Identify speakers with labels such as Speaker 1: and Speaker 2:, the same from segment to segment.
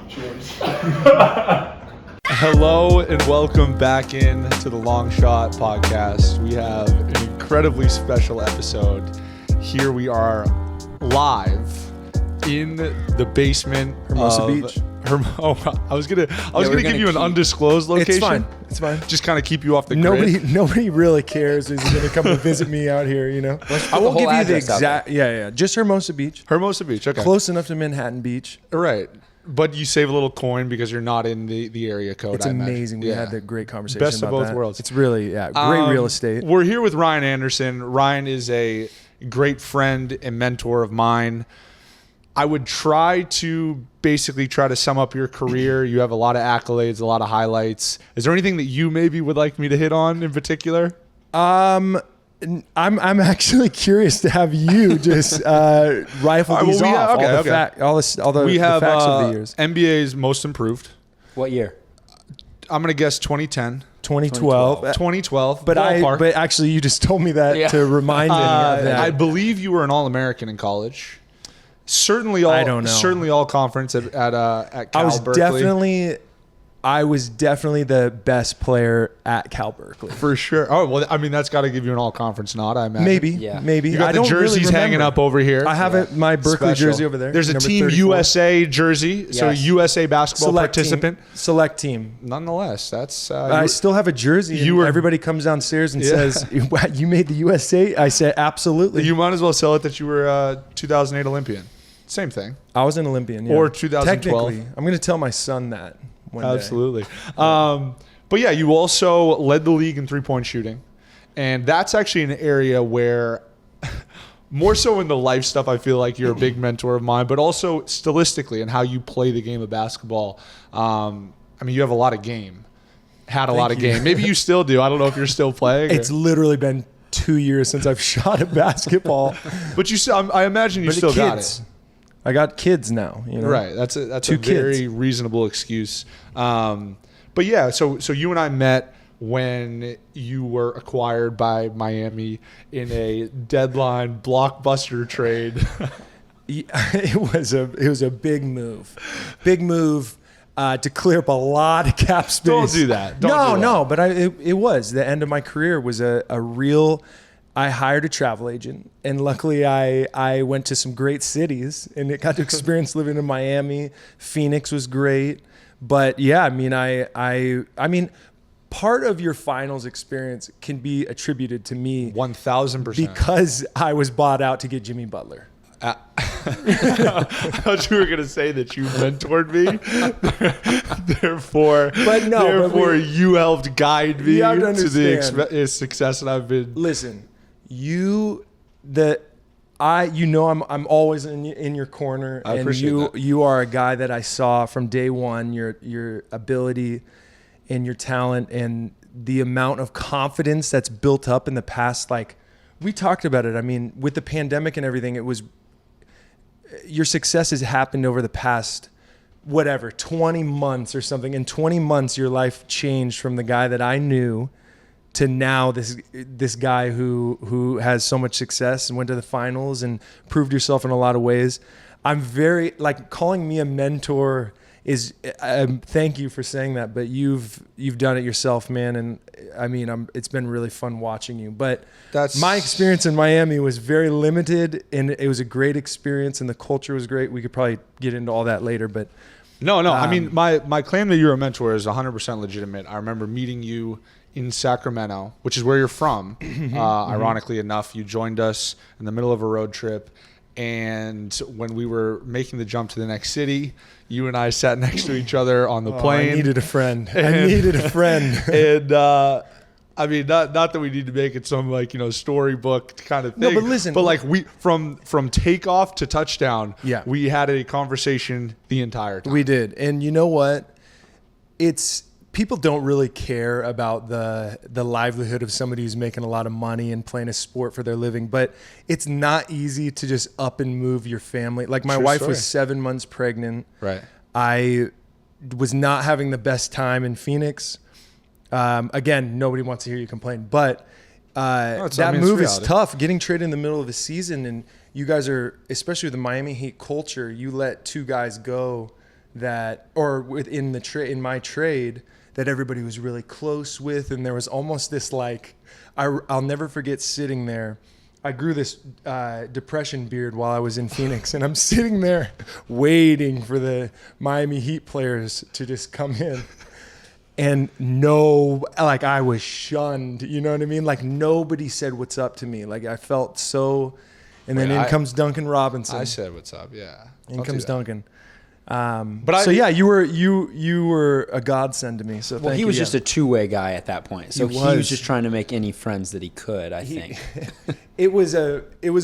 Speaker 1: Cheers.
Speaker 2: Hello and welcome back in to the Long Shot podcast. We have an incredibly special episode. Here we are live in the basement
Speaker 3: Hermosa
Speaker 2: of
Speaker 3: Beach.
Speaker 2: I was gonna give you an undisclosed location.
Speaker 3: It's fine.
Speaker 2: Just kind of keep you off the grid.
Speaker 3: Nobody really cares who's going to come and visit me out here, you know. I won't give you the exact. Yeah. Just Hermosa Beach.
Speaker 2: Hermosa Beach, okay.
Speaker 3: Close enough to Manhattan Beach.
Speaker 2: Right. But you save a little coin because you're not in the area code.
Speaker 3: It's amazing. We had that great conversation.
Speaker 2: Best of
Speaker 3: about
Speaker 2: both
Speaker 3: that.
Speaker 2: worlds.
Speaker 3: It's really great real estate.
Speaker 2: We're here with Ryan Anderson. Ryan is a great friend and mentor of mine. I would try to sum up your career. You have a lot of accolades, a lot of highlights. Is there anything that you maybe would like me to hit on in particular?
Speaker 3: I'm actually curious to have you just rifle these off. All the facts of the years.
Speaker 2: NBA's most improved.
Speaker 1: What year?
Speaker 2: I'm gonna guess 2010.
Speaker 3: 2012.
Speaker 2: 2012.
Speaker 3: But actually you just told me that to remind me of that.
Speaker 2: I believe you were an All-American in college. Certainly all conference at Cal Berkeley.
Speaker 3: I was definitely the best player at Cal Berkeley.
Speaker 2: For sure. Oh, well, I mean, that's got to give you an all-conference nod, I imagine.
Speaker 3: Maybe.
Speaker 2: You got the jerseys hanging up over here.
Speaker 3: I have my Berkeley jersey over there.
Speaker 2: There's a Team 34. USA jersey, so a USA basketball participant.
Speaker 3: Select team.
Speaker 2: Nonetheless, that's...
Speaker 3: I still have a jersey. Everybody comes downstairs and says, you made the USA? I said, absolutely.
Speaker 2: You might as well sell it that you were a 2008 Olympian. Same thing.
Speaker 3: I was an Olympian,
Speaker 2: Or 2012.
Speaker 3: Technically. I'm going to tell my son that.
Speaker 2: Absolutely. But yeah, you also led the league in three-point shooting. And that's actually an area where, more so in the life stuff, I feel like you're a big mentor of mine, but also stylistically and how you play the game of basketball. I mean, you have a lot of game. Had a lot of game. Maybe you still do. I don't know if you're still playing.
Speaker 3: It's literally been 2 years since I've shot a basketball.
Speaker 2: But I imagine you still got it.
Speaker 3: I got kids now, you know.
Speaker 2: Right. That's a very reasonable excuse. But yeah, so you and I met when you were acquired by Miami in a deadline blockbuster trade.
Speaker 3: It was a big move. To clear up a lot of cap space.
Speaker 2: Don't do that.
Speaker 3: No, but it was the end of my career was a real. I hired a travel agent, and luckily I went to some great cities and it got to experience living in Miami. Phoenix was great, but yeah, I mean, part of your finals experience can be attributed to me
Speaker 2: 1,000%
Speaker 3: because I was bought out to get Jimmy Butler.
Speaker 2: I thought you were going to say that you mentored me. therefore you helped guide me to the success that I've been.
Speaker 3: Listen. I'm always in your corner, and you are a guy that I saw from day one. Your ability and your talent and the amount of confidence that's built up in the past. Like we talked about it. I mean, with the pandemic and everything, it was your success has happened over the past 20 months or something. In 20 months, your life changed from the guy that I knew to now this guy who has so much success and went to the finals and proved yourself in a lot of ways. I'm very calling me a mentor is thank you for saying that, but you've done it yourself, man. And I mean, it's been really fun watching you, but my experience in Miami was very limited and it was a great experience and the culture was great. We could probably get into all that later, but
Speaker 2: no. I mean, my claim that you're a mentor is 100% legitimate. I remember meeting you in Sacramento, which is where you're from. Ironically enough, you joined us in the middle of a road trip. And when we were making the jump to the next city, you and I sat next to each other on the plane.
Speaker 3: I needed a friend.
Speaker 2: And I mean, not that we need to make it some storybook kind of thing.
Speaker 3: No, but listen.
Speaker 2: But we from takeoff to touchdown,
Speaker 3: we
Speaker 2: had a conversation the entire time.
Speaker 3: We did. And you know what? People don't really care about the livelihood of somebody who's making a lot of money and playing a sport for their living, but it's not easy to just up and move your family. Like my wife was 7 months pregnant.
Speaker 2: Right.
Speaker 3: I was not having the best time in Phoenix. Again, nobody wants to hear you complain, but that move is tough. Getting traded in the middle of the season, and you guys are, especially with the Miami Heat culture, you let two guys go that, or within in my trade, that everybody was really close with, and there was almost this like, I'll never forget sitting there. I grew this depression beard while I was in Phoenix, and I'm sitting there waiting for the Miami Heat players to just come in. And like I was shunned, you know what I mean? Like nobody said what's up to me. Like I felt so, and then in comes Duncan Robinson.
Speaker 2: I said what's up, yeah.
Speaker 3: In comes Duncan. You were a godsend to me. So
Speaker 1: well, he was just a two-way guy at that point. So he was just trying to make any friends that he could. I think
Speaker 3: it was a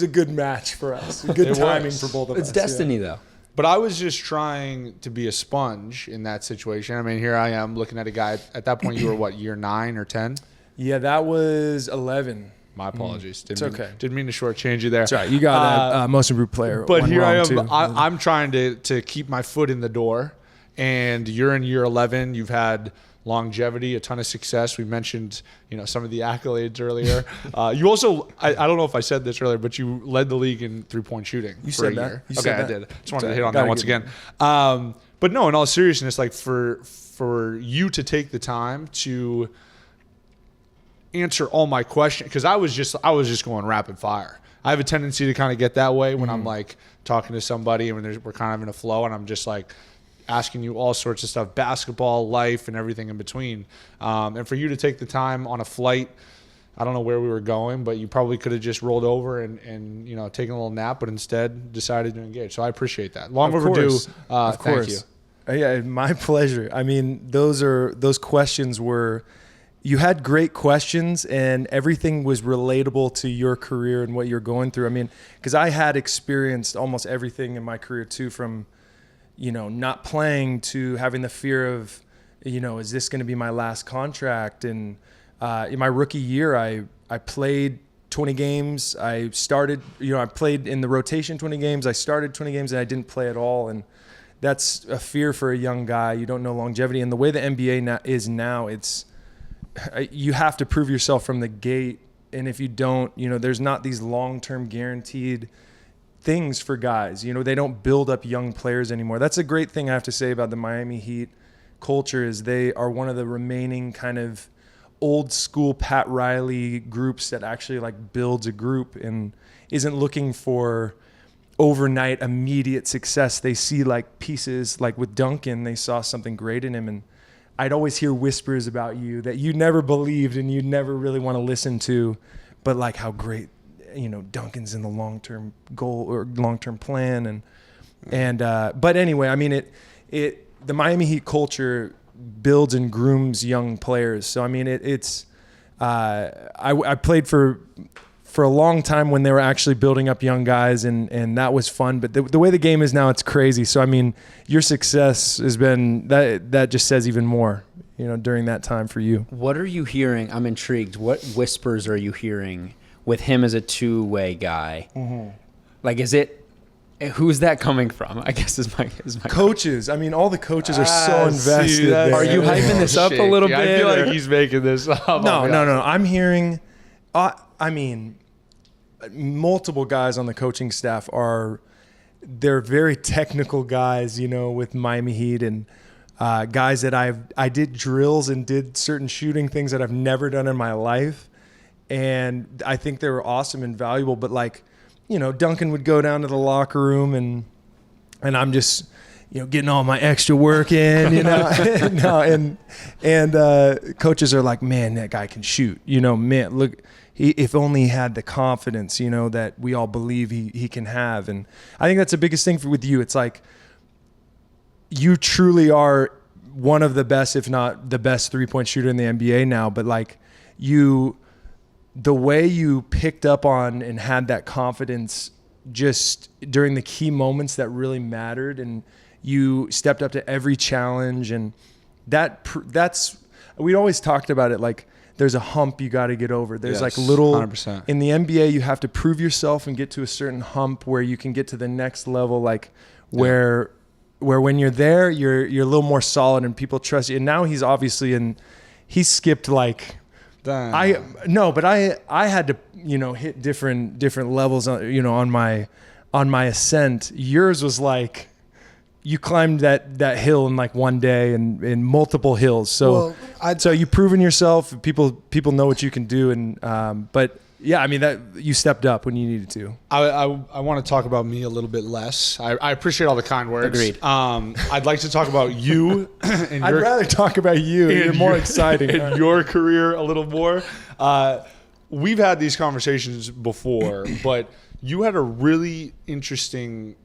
Speaker 3: good match for us. Good timing for both of us.
Speaker 1: It's destiny, though.
Speaker 2: But I was just trying to be a sponge in that situation. I mean, here I am looking at a guy. At that point, you were what, year 9 or 10?
Speaker 3: Yeah, that was 11.
Speaker 2: My apologies.
Speaker 3: It's okay.
Speaker 2: Didn't mean to shortchange you there.
Speaker 3: It's all right. You got a most improved player.
Speaker 2: But here I am. I'm trying to keep my foot in the door. And you're in year 11. You've had longevity, a ton of success. We mentioned, some of the accolades earlier. You also, I don't know if I said this earlier, but you led the league in 3-point shooting.
Speaker 3: You said that.
Speaker 2: I did. Just wanted to hit on that once again. But no, in all seriousness, like for you to take the time to answer all my questions, because I was just going rapid fire. I have a tendency to kind of get that way when I'm like talking to somebody and when we're kind of in a flow, and I'm just like asking you all sorts of stuff, basketball, life, and everything in between. And for you to take the time on a flight, I don't know where we were going, but you probably could have just rolled over and taken a little nap, but instead decided to engage. So I appreciate that. Long overdue.
Speaker 3: Of course.
Speaker 2: Thank you.
Speaker 3: Yeah, my pleasure. I mean, those questions were. You had great questions, and everything was relatable to your career and what you're going through. I mean, because I had experienced almost everything in my career too, from, not playing to having the fear of, is this going to be my last contract? And in my rookie year, I played 20 games. I started, I played in the rotation 20 games. I started 20 games, and I didn't play at all. And that's a fear for a young guy. You don't know longevity. And the way the NBA is now, you have to prove yourself from the gate, and if you don't, there's not these long-term guaranteed things for guys. They don't build up young players anymore. That's a great thing I have to say about the Miami Heat culture, is they are one of the remaining kind of old school Pat Riley groups that actually like builds a group and isn't looking for overnight immediate success. They see like pieces, like with Duncan, they saw something great in him, and I'd always hear whispers about you that you never believed and you never really want to listen to, but like how great, Duncan's in the long-term goal or long-term plan. But anyway, I mean, the Miami Heat culture builds and grooms young players. So, I mean, I played for a long time when they were actually building up young guys, and that was fun. But the way the game is now, it's crazy. So, I mean, your success has been, that just says even more, during that time for you.
Speaker 1: What are you hearing? I'm intrigued. What whispers are you hearing with him as a two-way guy? Mm-hmm. Like, who's that coming from? I guess is my
Speaker 3: coaches. I mean, all the coaches are so invested.
Speaker 1: Are you hyping this up a little bit?
Speaker 2: I feel like he's making this up.
Speaker 3: No. I'm hearing, multiple guys on the coaching staff they're very technical guys, with Miami Heat, and guys that I did drills and did certain shooting things that I've never done in my life. And I think they were awesome and valuable, but like, Duncan would go down to the locker room and I'm just, getting all my extra work in, and coaches are like, man, that guy can shoot, man, look, if only he had the confidence, that we all believe he can have. And I think that's the biggest thing with you. It's like, you truly are one of the best, if not the best 3-point shooter in the NBA now, but like the way you picked up on and had that confidence just during the key moments that really mattered, and you stepped up to every challenge, and that's we always talked about it, like there's a hump you got to get over. There's like little 100%. In the NBA you have to prove yourself and get to a certain hump where you can get to the next level, like where when you're there you're a little more solid and people trust you. And now he's obviously he skipped like I had to hit different levels on my ascent. Yours was like you climbed that hill in like one day and in multiple hills. So so you've proven yourself. People know what you can do. And but yeah, I mean that you stepped up when you needed to.
Speaker 2: I want to talk about me a little bit less. I appreciate all the kind words.
Speaker 1: Agreed.
Speaker 2: I'd like to talk about you. And
Speaker 3: I'd rather talk about you. You're more exciting.
Speaker 2: And your career a little more. We've had these conversations before, but you had a really interesting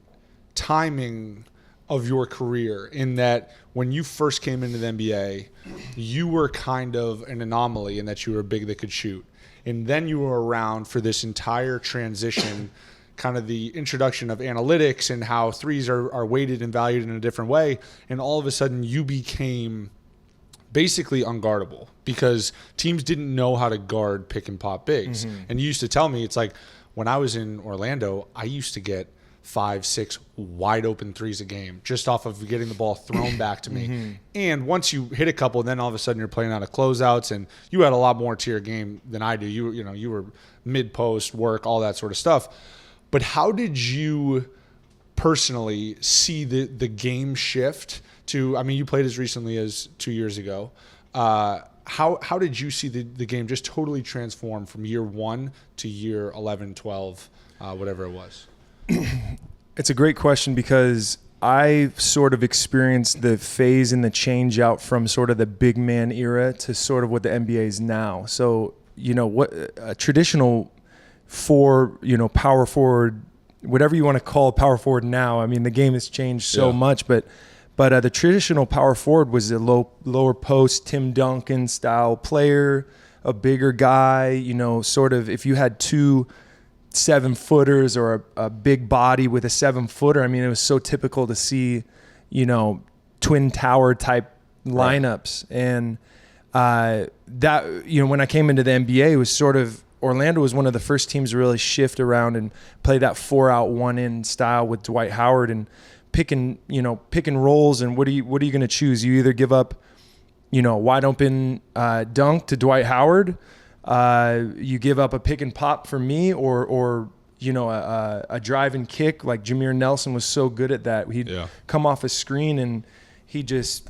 Speaker 2: timing of your career in that when you first came into the NBA, you were kind of an anomaly in that you were big that could shoot. And then you were around for this entire transition, kind of the introduction of analytics and how threes are weighted and valued in a different way. And all of a sudden you became basically unguardable because teams didn't know how to guard pick and pop bigs. Mm-hmm. And you used to tell me, it's like when I was in Orlando, I used to get 5-6 wide open threes a game just off of getting the ball thrown back to me. Mm-hmm. And once you hit a couple, then all of a sudden you're playing out of closeouts, and you had a lot more to your game than I do. You were mid post work, all that sort of stuff. But how did you personally see the game shift to? I mean, you played as recently as 2 years ago. How did you see the game just totally transform from year 1 to year 11, 12, whatever it was?
Speaker 3: It's a great question because I sort of experienced the phase and the change out from sort of the big man era to sort of what the NBA is now. So, what a traditional power forward, whatever you want to call a power forward now. I mean, the game has changed so much, but the traditional power forward was a lower post, Tim Duncan style player, a bigger guy, sort of if you had 2 7-footers or a big body with a 7-footer. I mean, it was so typical to see, twin tower type lineups. Right. And that, when I came into the NBA, it was sort of, Orlando was one of the first teams to really shift around and play that 4-out, 1-in style with Dwight Howard and picking rolls. And what are you going to choose? You either give up, wide open dunk to Dwight Howard, you give up a pick and pop for me, or a drive and kick like Jameer Nelson was so good at that. He'd come off a screen and he just,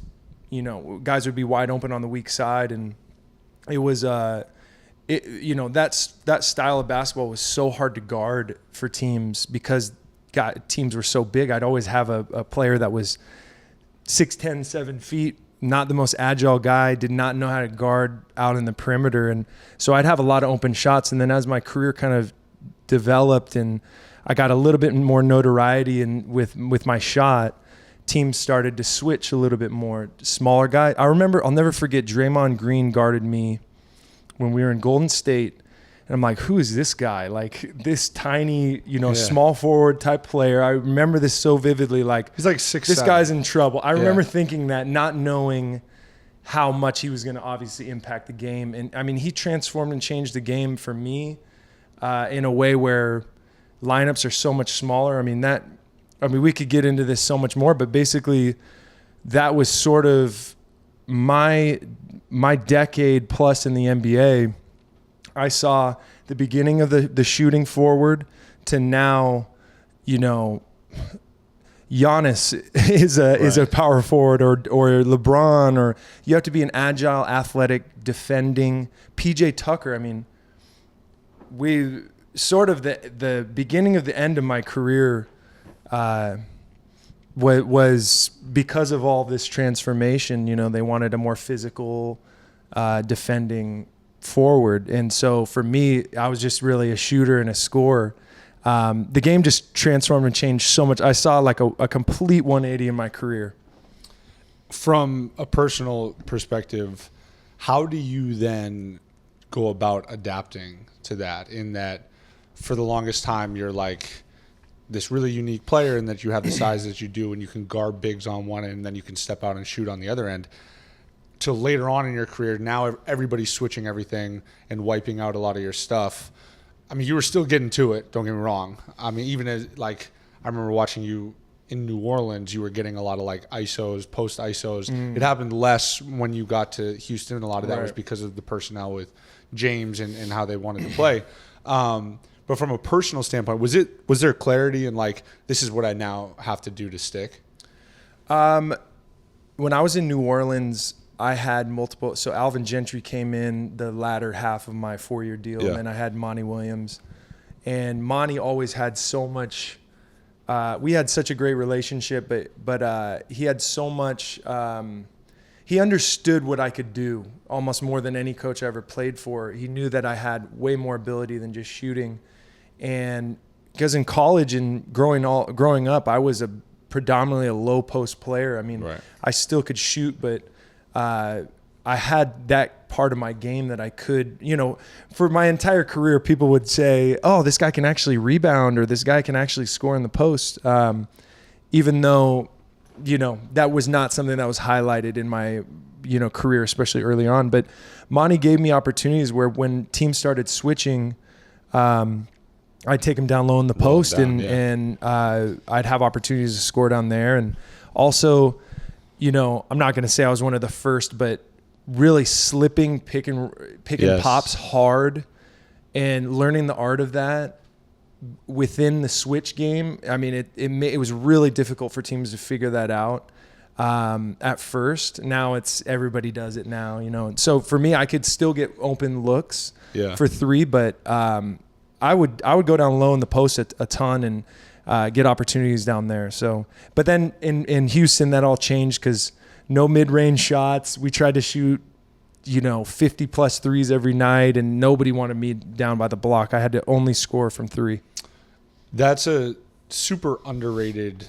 Speaker 3: guys would be wide open on the weak side, and it was that style of basketball was so hard to guard for teams because teams were so big. I'd always have a player that was 6'10", 7 feet. Not the most agile guy, did not know how to guard out in the perimeter. And so I'd have a lot of open shots. And then as my career kind of developed and I got a little bit more notoriety and with my shot, teams started to switch a little bit more. Smaller guy. I remember, I'll never forget, Draymond Green guarded me when we were in Golden State. And I'm like, who is this guy? Like this tiny, small forward type player. I remember this so vividly. Like
Speaker 2: he's like 6'7".
Speaker 3: This guy's in trouble. I remember thinking that, not knowing how much he was going to obviously impact the game. And I mean, he transformed and changed the game for me in a way where lineups are so much smaller. I mean, we could get into this so much more, but basically that was sort of my decade plus in the NBA. I saw the beginning of the shooting forward to now, Giannis is a power forward or LeBron, or you have to be an agile, athletic, defending. PJ Tucker, I mean, we sort of the beginning of the end of my career was because of all this transformation. They wanted a more physical, defending forward. And so for me, I was just really a shooter and a scorer. The game just transformed and changed so much. I saw like a complete 180 in my career.
Speaker 2: From a personal perspective, how do you then go about adapting to that, in that for the longest time you're like this really unique player and that you have the size that you do and you can guard bigs on one end and then you can step out and shoot on the other end, to later on in your career, now everybody's switching everything and wiping out a lot of your stuff. I mean, you were still getting to it, don't get me wrong. I mean, even as like, I remember watching you in New Orleans, you were getting a lot of like ISOs, post ISOs. It happened less when you got to Houston. A lot of that was because of the personnel with James and how they wanted to play. But from a personal standpoint, was there clarity in like, this is what I now have to do to stick?
Speaker 3: When I was in New Orleans, I had multiple. So Alvin Gentry came in the latter half of my 4-year deal, and then I had Monty Williams. And Monty always had so much. We had such a great relationship, but he had so much. He understood what I could do almost more than any coach I ever played for. He knew that I had way more ability than just shooting, and because in college and growing up, I was predominantly a low post player. I mean, I still could shoot, but I had that part of my game that I could, for my entire career, people would say, oh, this guy can actually rebound, or this guy can actually score in the post. Even though, that was not something that was highlighted in my, career, especially early on. But Monty gave me opportunities where when teams started switching, I'd take him down low in the post, and I'd have opportunities to score down there. And also, I'm not going to say I was one of the first, but really picking pops hard and learning the art of that within the switch game. I mean, it was really difficult for teams to figure that out at first. Now everybody does it now, So for me, I could still get open looks for three, but I would go down low in the post a ton and get opportunities down there. So, but then in Houston, that all changed because no mid-range shots. We tried to shoot, 50 plus threes every night, and nobody wanted me down by the block. I had to only score from three.
Speaker 2: That's a super underrated,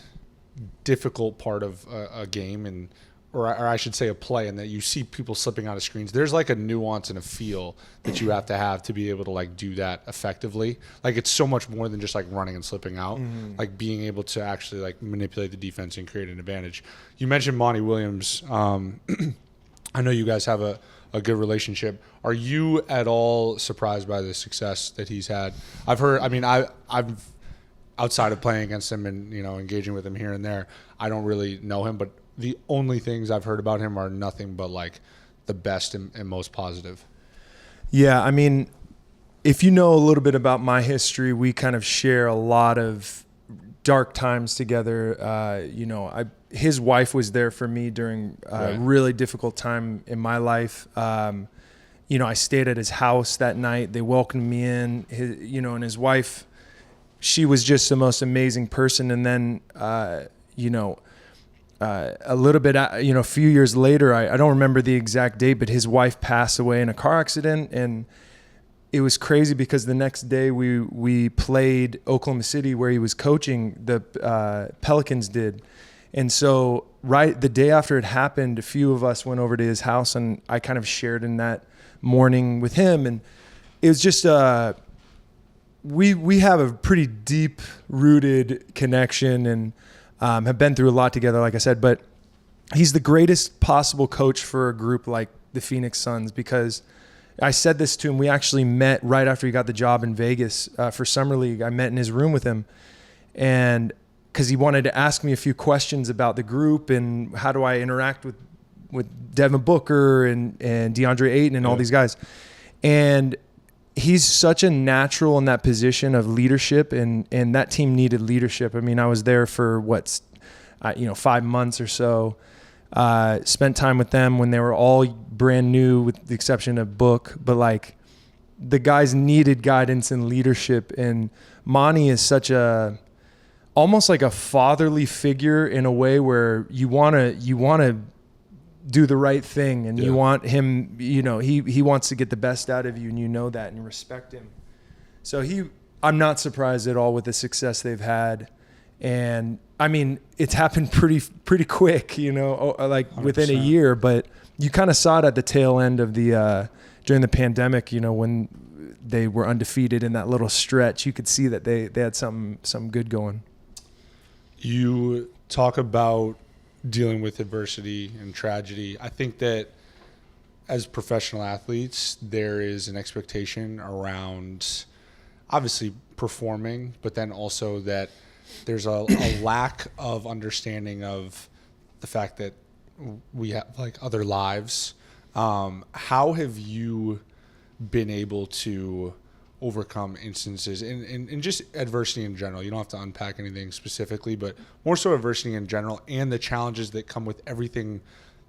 Speaker 2: difficult part of a game, or I should say a play, and that you see people slipping out of screens. There's like a nuance and a feel that you have to be able to like do that effectively. Like it's so much more than just like running and slipping out, like being able to actually like manipulate the defense and create an advantage. You mentioned Monty Williams. I know you guys have a good relationship. Are you at all surprised by the success that he's had? I've heard, I've outside of playing against him and, engaging with him here and there, I don't really know him, but the only things I've heard about him are nothing but like the best and most positive.
Speaker 3: Yeah. I mean, if you know a little bit about my history, we kind of share a lot of dark times together. His wife was there for me during a really difficult time in my life. I stayed at his house that night. They welcomed me in, and his wife, she was just the most amazing person. And then, a little bit, a few years later, I don't remember the exact date, but his wife passed away in a car accident. And it was crazy because the next day we played Oklahoma City where he was coaching. The Pelicans did. And so the day after it happened, a few of us went over to his house, and I kind of shared in that morning with him. And it was just, we have a pretty deep rooted connection and have been through a lot together, like I said, but he's the greatest possible coach for a group like the Phoenix Suns, because I said this to him. We actually met right after he got the job in Vegas for Summer League. I met in his room with him, and because he wanted to ask me a few questions about the group and how do I interact with Devin Booker and DeAndre Ayton and all these guys. And he's such a natural in that position of leadership, and that team needed leadership. I mean, I was there for 5 months or so. Spent time with them when they were all brand new, with the exception of Book. But like, the guys needed guidance and leadership, and Monty is almost like a fatherly figure in a way where you want to do the right thing, and you want him, he wants to get the best out of you, and that, and you respect him. So I'm not surprised at all with the success they've had. And I mean, it's happened pretty quick, like 100%. Within a year, but you kind of saw it at the tail end of during the pandemic, when they were undefeated in that little stretch. You could see that they had some good going.
Speaker 2: You talk about dealing with adversity and tragedy. I think that as professional athletes, there is an expectation around obviously performing, but then also that there's a lack of understanding of the fact that we have like other lives. How have you been able to overcome instances and just adversity in general. You don't have to unpack anything specifically, but more so adversity in general and the challenges that come with everything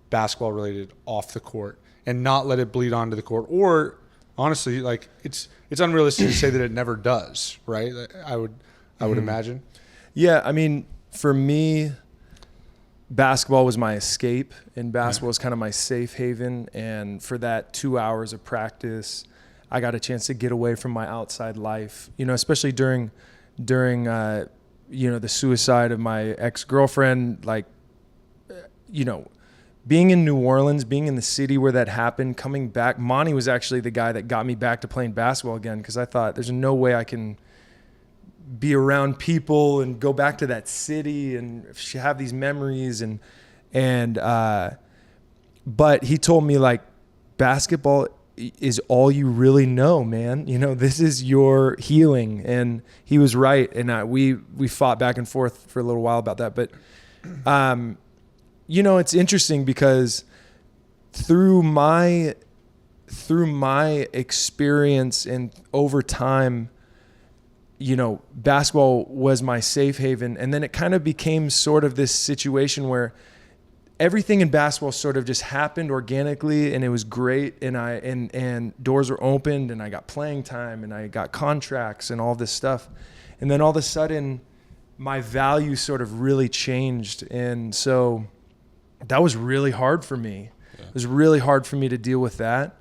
Speaker 2: basketball related off the court, and not let it bleed onto the court. Or honestly, like it's unrealistic to say that it never does, right? I would imagine.
Speaker 3: Yeah, I mean, for me, basketball was my escape, and basketball was kind of my safe haven. And for that 2 hours of practice, I got a chance to get away from my outside life, especially during the suicide of my ex-girlfriend, being in New Orleans, being in the city where that happened, coming back. Monty was actually the guy that got me back to playing basketball again, because I thought there's no way I can be around people and go back to that city and have these memories. But he told me, like, basketball is all you really know, man. This is your healing. And he was right. And we fought back and forth for a little while about that. But, it's interesting because through my experience and over time, basketball was my safe haven. And then it kind of became sort of this situation where everything in basketball sort of just happened organically, and it was great. And doors were opened, and I got playing time, and I got contracts and all this stuff. And then all of a sudden my value sort of really changed. And so that was really hard for me. Yeah. It was really hard for me to deal with that.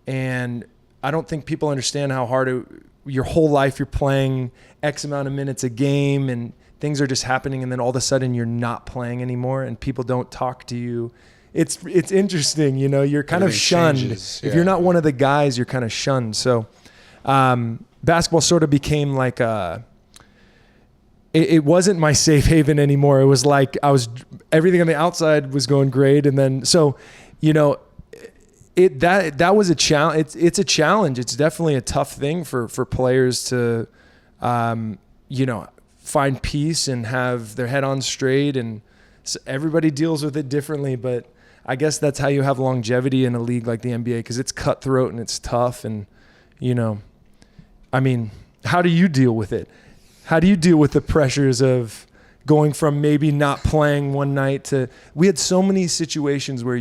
Speaker 3: And I don't think people understand how hard your whole life you're playing X amount of minutes a game, and things are just happening, and then all of a sudden you're not playing anymore and people don't talk to you. It's interesting, you're kind of shunned. Changes. If you're not one of the guys, you're kind of shunned. So basketball sort of became like it wasn't my safe haven anymore. It was like everything on the outside was going great. And then, so, that was a challenge. It's a challenge. It's definitely a tough thing for players to, find peace and have their head on straight. And so everybody deals with it differently, but I guess that's how you have longevity in a league like the NBA, because it's cutthroat and it's tough. And, how do you deal with it? How do you deal with the pressures of going from maybe not playing one night to, we had so many situations where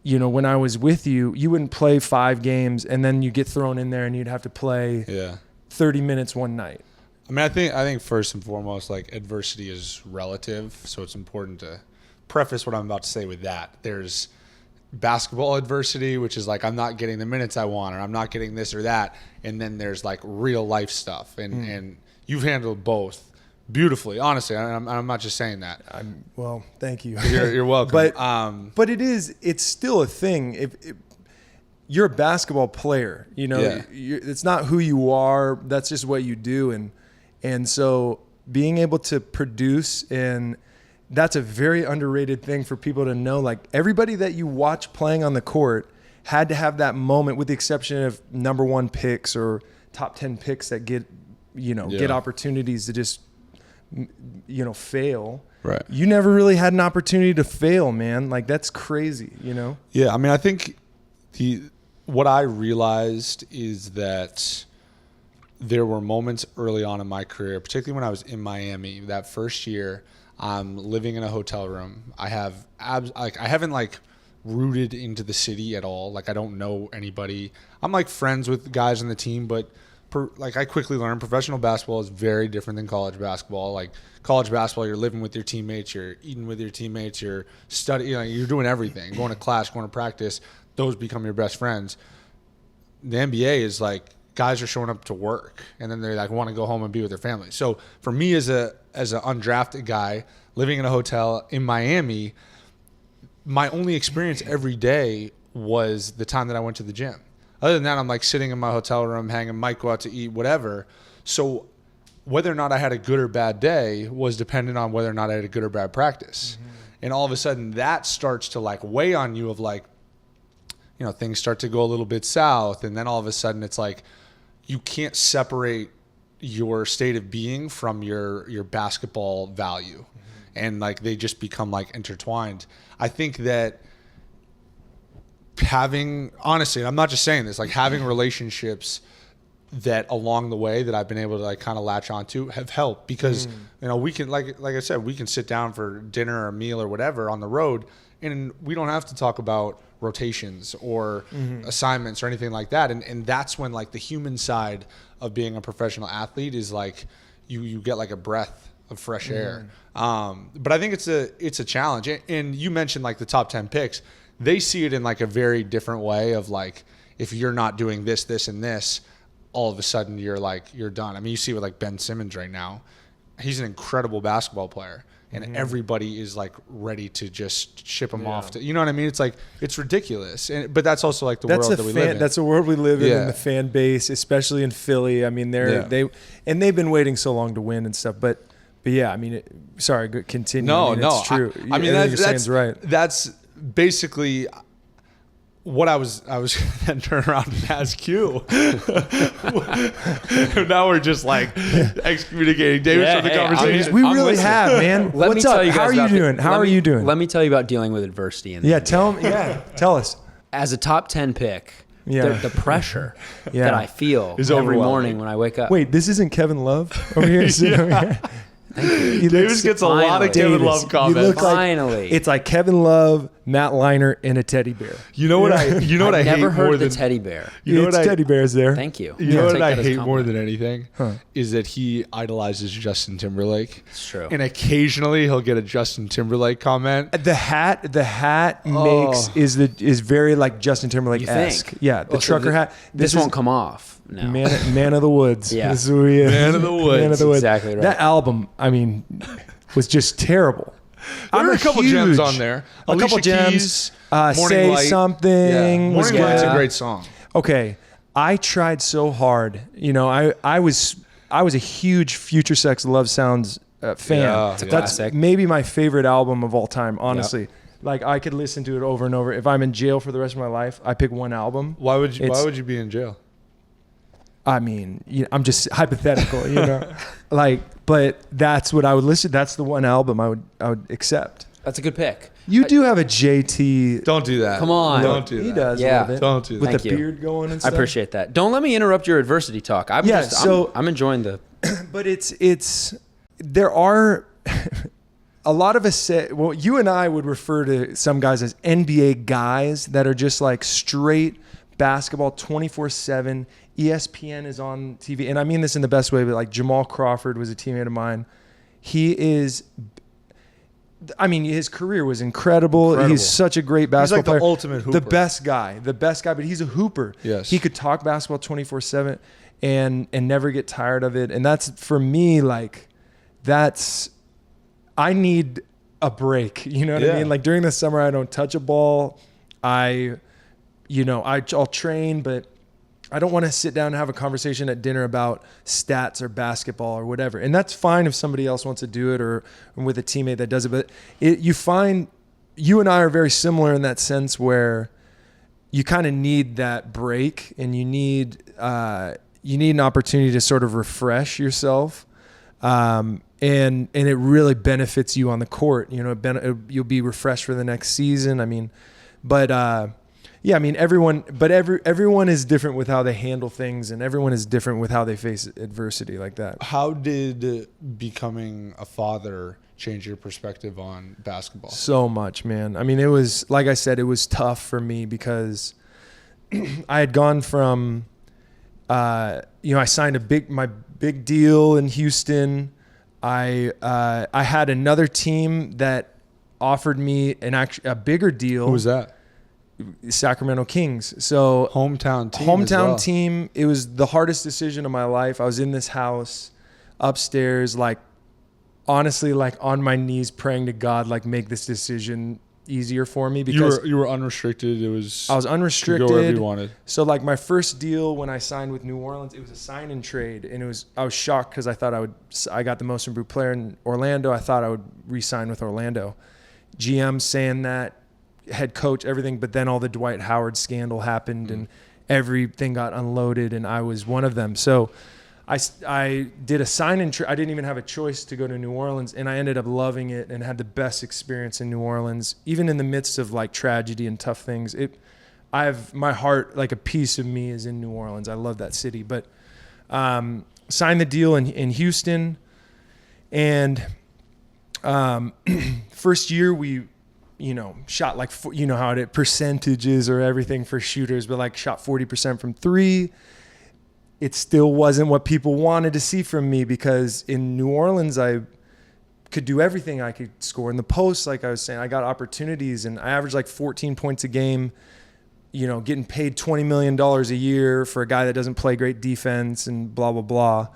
Speaker 3: when I was with you, you wouldn't play 5 games and then you get thrown in there and you'd have to play 30 minutes one night.
Speaker 2: I think first and foremost, like, adversity is relative. So it's important to preface what I'm about to say with that. There's basketball adversity, which is like, I'm not getting the minutes I want, or I'm not getting this or that. And then there's like real life stuff. And you've handled both beautifully, honestly. I'm not just saying that.
Speaker 3: Well, thank you.
Speaker 2: You're welcome.
Speaker 3: But it's still a thing. If you're a basketball player, it's not who you are. That's just what you do. And so being able to produce, and that's a very underrated thing for people to know. Like, everybody that you watch playing on the court had to have that moment, with the exception of number 1 picks or top 10 picks that get opportunities to just, fail.
Speaker 2: Right.
Speaker 3: You never really had an opportunity to fail, man. Like, that's crazy,
Speaker 2: Yeah. I think what I realized is that there were moments early on in my career, particularly when I was in Miami, that first year, I'm living in a hotel room. I haven't rooted into the city at all. Like, I don't know anybody. I'm like friends with guys on the team, but I quickly learned professional basketball is very different than college basketball. Like, college basketball, you're living with your teammates, you're eating with your teammates, you're studying, you're doing everything, going to class, going to practice. Those become your best friends. The NBA is like, guys are showing up to work, and then they want to go home and be with their family. So for me, as an undrafted guy living in a hotel in Miami, my only experience every day was the time that I went to the gym. Other than that, I'm like sitting in my hotel room, hanging, might go out to eat, whatever. So whether or not I had a good or bad day was dependent on whether or not I had a good or bad practice. Mm-hmm. And all of a sudden that starts to weigh on you of things start to go a little bit south. And then all of a sudden it's like, you can't separate your state of being from your basketball value. Mm-hmm. And they just become intertwined. I think that honestly, I'm not just saying this, having relationships that along the way that I've been able to like kind of latch onto have helped because you know we can like I said we can sit down for dinner or a meal or whatever on the road and we don't have to talk about rotations or assignments or anything like that and that's when like the human side of being a professional athlete is like you get like a breath of fresh air. But I think it's a challenge. And you mentioned like the top 10 picks. They see it in like a very different way of like if you're not doing this and this, all of a sudden you're done. I mean, you see with like Ben Simmons right now. He's an incredible basketball player and everybody is like ready to just ship him off to, you know what I mean? It's like, it's ridiculous. But that's also like the world that we live in.
Speaker 3: That's a world we live in the fan base, especially in Philly. I mean, they've been waiting so long to win and stuff, but yeah, I mean, continue.
Speaker 2: No,
Speaker 3: it's true.
Speaker 2: I mean,
Speaker 3: that's right.
Speaker 2: That's basically what I was then turn around and ask you. Now we're just like excommunicating David from the conversation.
Speaker 3: We really have, man. What's up? How are you doing? How are you doing?
Speaker 1: Let me tell you about dealing with adversity.
Speaker 3: Tell us.
Speaker 1: As a top 10 pick, the pressure that I feel
Speaker 2: is
Speaker 1: every morning when I wake up.
Speaker 3: Wait, this isn't Kevin Love over here?
Speaker 2: Davis gets a lot of Kevin Love comments.
Speaker 3: It's like Kevin Love, Matt Leinart, and a teddy bear.
Speaker 2: You know what I hate more
Speaker 1: heard the
Speaker 2: than
Speaker 1: teddy bear.
Speaker 3: Teddy bear's there.
Speaker 1: Thank you.
Speaker 2: You know what I hate more than anything is that he idolizes Justin Timberlake.
Speaker 1: It's true.
Speaker 2: And occasionally he'll get a Justin Timberlake comment.
Speaker 3: The hat is very like Justin Timberlake-esque. Yeah, the trucker hat.
Speaker 1: This won't come off. No.
Speaker 3: Man of the Woods.
Speaker 1: Yeah.
Speaker 3: This is who he is.
Speaker 2: Man of the Woods.
Speaker 3: Man of the Woods.
Speaker 1: Exactly right.
Speaker 3: That album, I mean, was just terrible.
Speaker 2: There were a couple gems on there.
Speaker 3: A couple gems. Say
Speaker 2: Light.
Speaker 3: Something.
Speaker 2: Yeah. Morning Light's a great song.
Speaker 3: Okay. I tried so hard. You know, I was a huge Future Sex Love Sounds fan.
Speaker 1: Yeah, it's a
Speaker 3: That's
Speaker 1: classic.
Speaker 3: maybe my favorite album of all time, honestly. Yep. Like I could listen to it over and over. If I'm in jail for the rest of my life, I pick one album.
Speaker 2: Why would you be in jail?
Speaker 3: I mean, I'm just hypothetical, but that's what I would listen. That's the one album I would accept.
Speaker 1: That's a good pick.
Speaker 3: You do have a JT.
Speaker 2: Don't do that.
Speaker 1: Come on.
Speaker 2: Don't do that.
Speaker 3: He does.
Speaker 1: Yeah.
Speaker 3: A little bit.
Speaker 2: Don't do that.
Speaker 3: With
Speaker 1: Thank
Speaker 3: the
Speaker 1: you.
Speaker 3: beard going and stuff.
Speaker 1: I appreciate that. Don't let me interrupt your adversity talk. I'm enjoying the.
Speaker 3: But there are a lot of us say, well, you and I would refer to some guys as NBA guys that are just like straight basketball 24/7. ESPN is on TV. And I mean this in the best way, but like Jamal Crawford was a teammate of mine. His career was incredible. He's such a great basketball player.
Speaker 2: He's like the ultimate hooper.
Speaker 3: The best guy, but he's a hooper.
Speaker 2: Yes.
Speaker 3: He could talk basketball 24/7 and never get tired of it. And that's, for me, like, I need a break. You know what I mean? Like during the summer, I don't touch a ball. I'll train, but I don't want to sit down and have a conversation at dinner about stats or basketball or whatever. And that's fine if somebody else wants to do it or with a teammate that does it. But you find you and I are very similar in that sense where you kind of need that break and you need an opportunity to sort of refresh yourself. And it really benefits you on the court. You'll be refreshed for the next season. I mean, yeah, I mean, everyone is different with how they handle things, and everyone is different with how they face adversity like that.
Speaker 2: How did becoming a father change your perspective on basketball?
Speaker 3: So much, man. I mean, it was, like I said, it was tough for me because I had gone from, I signed my big deal in Houston. I had another team that offered me a bigger deal.
Speaker 2: Who was that?
Speaker 3: Sacramento Kings. So
Speaker 2: hometown
Speaker 3: team. It was the hardest decision of my life. I was in this house upstairs, like honestly, like on my knees praying to God, like make this decision easier for me because
Speaker 2: you were unrestricted. I was
Speaker 3: unrestricted.
Speaker 2: Go wherever you wanted.
Speaker 3: So like my first deal when I signed with New Orleans, it was a sign and trade, and I was shocked because I thought I got the most improved player in Orlando. I thought I would re-sign with Orlando. GM saying that. Head coach, everything, but then all the Dwight Howard scandal happened and everything got unloaded, and I was one of them. So I did a sign and I didn't even have a choice to go to New Orleans, and I ended up loving it and had the best experience in New Orleans, even in the midst of like tragedy and tough things. I have my heart, like a piece of me is in New Orleans. I love that city, but Signed the deal in Houston. And first year we, shot like, how it percentages or everything for shooters, but like shot 40% from 3. It still wasn't what people wanted to see from me because in New Orleans, I could do everything. I could score in the post. Like I was saying, I got opportunities and I averaged like 14 points a game, getting paid $20 million a year for a guy that doesn't play great defense and blah, blah, blah.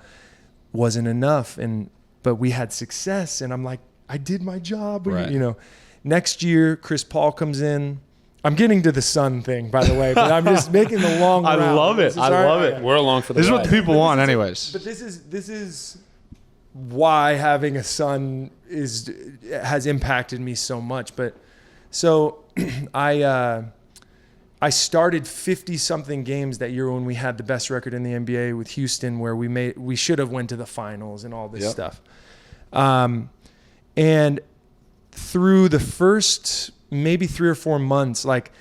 Speaker 3: Wasn't enough. But we had success and I'm like, I did my job.
Speaker 2: Right.
Speaker 3: Next year, Chris Paul comes in. I'm getting to the Sun thing, by the way, but I'm just making the long route.
Speaker 2: I love it. I love it.
Speaker 1: We're along for the
Speaker 2: This is
Speaker 1: ride.
Speaker 2: what the people want anyways.
Speaker 3: But this is why having a son has impacted me so much. But so I started 50 something games that year when we had the best record in the NBA with Houston, where we should have went to the finals and all this stuff. And through the first maybe 3 or 4 months, like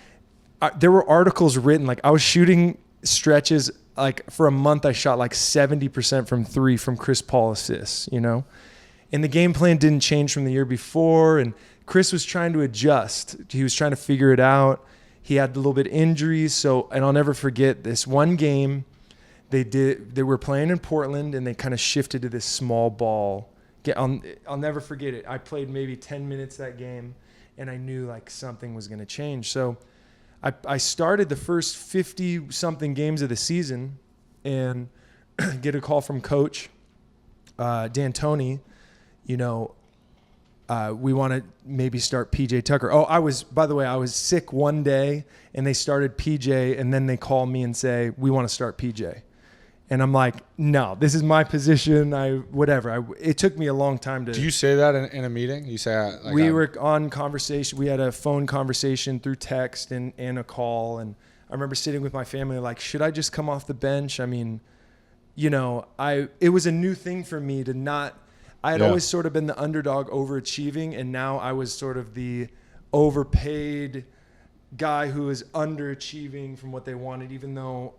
Speaker 3: there were articles written, like I was shooting stretches, like for a month I shot like 70% from 3 from Chris Paul assists, and the game plan didn't change from the year before. And Chris was trying to adjust. He was trying to figure it out. He had a little bit of injuries. And I'll never forget this one game they were playing in Portland and they kind of shifted to this small ball. I'll never forget it. I played maybe 10 minutes that game and I knew like something was going to change. So I started the first 50 something games of the season and get a call from coach D'Antoni, we want to maybe start PJ Tucker. By the way, I was sick one day and they started PJ and then they call me and say, we want to start PJ. And I'm like, no, this is my position. It took me a long time to.
Speaker 2: Do you say that in a meeting? You say
Speaker 3: we were on conversation. We had a phone conversation through text and a call. And I remember sitting with my family like, should I just come off the bench? I mean, it was a new thing for me to not. I had always sort of been the underdog overachieving, and now I was sort of the overpaid guy who was underachieving from what they wanted, even though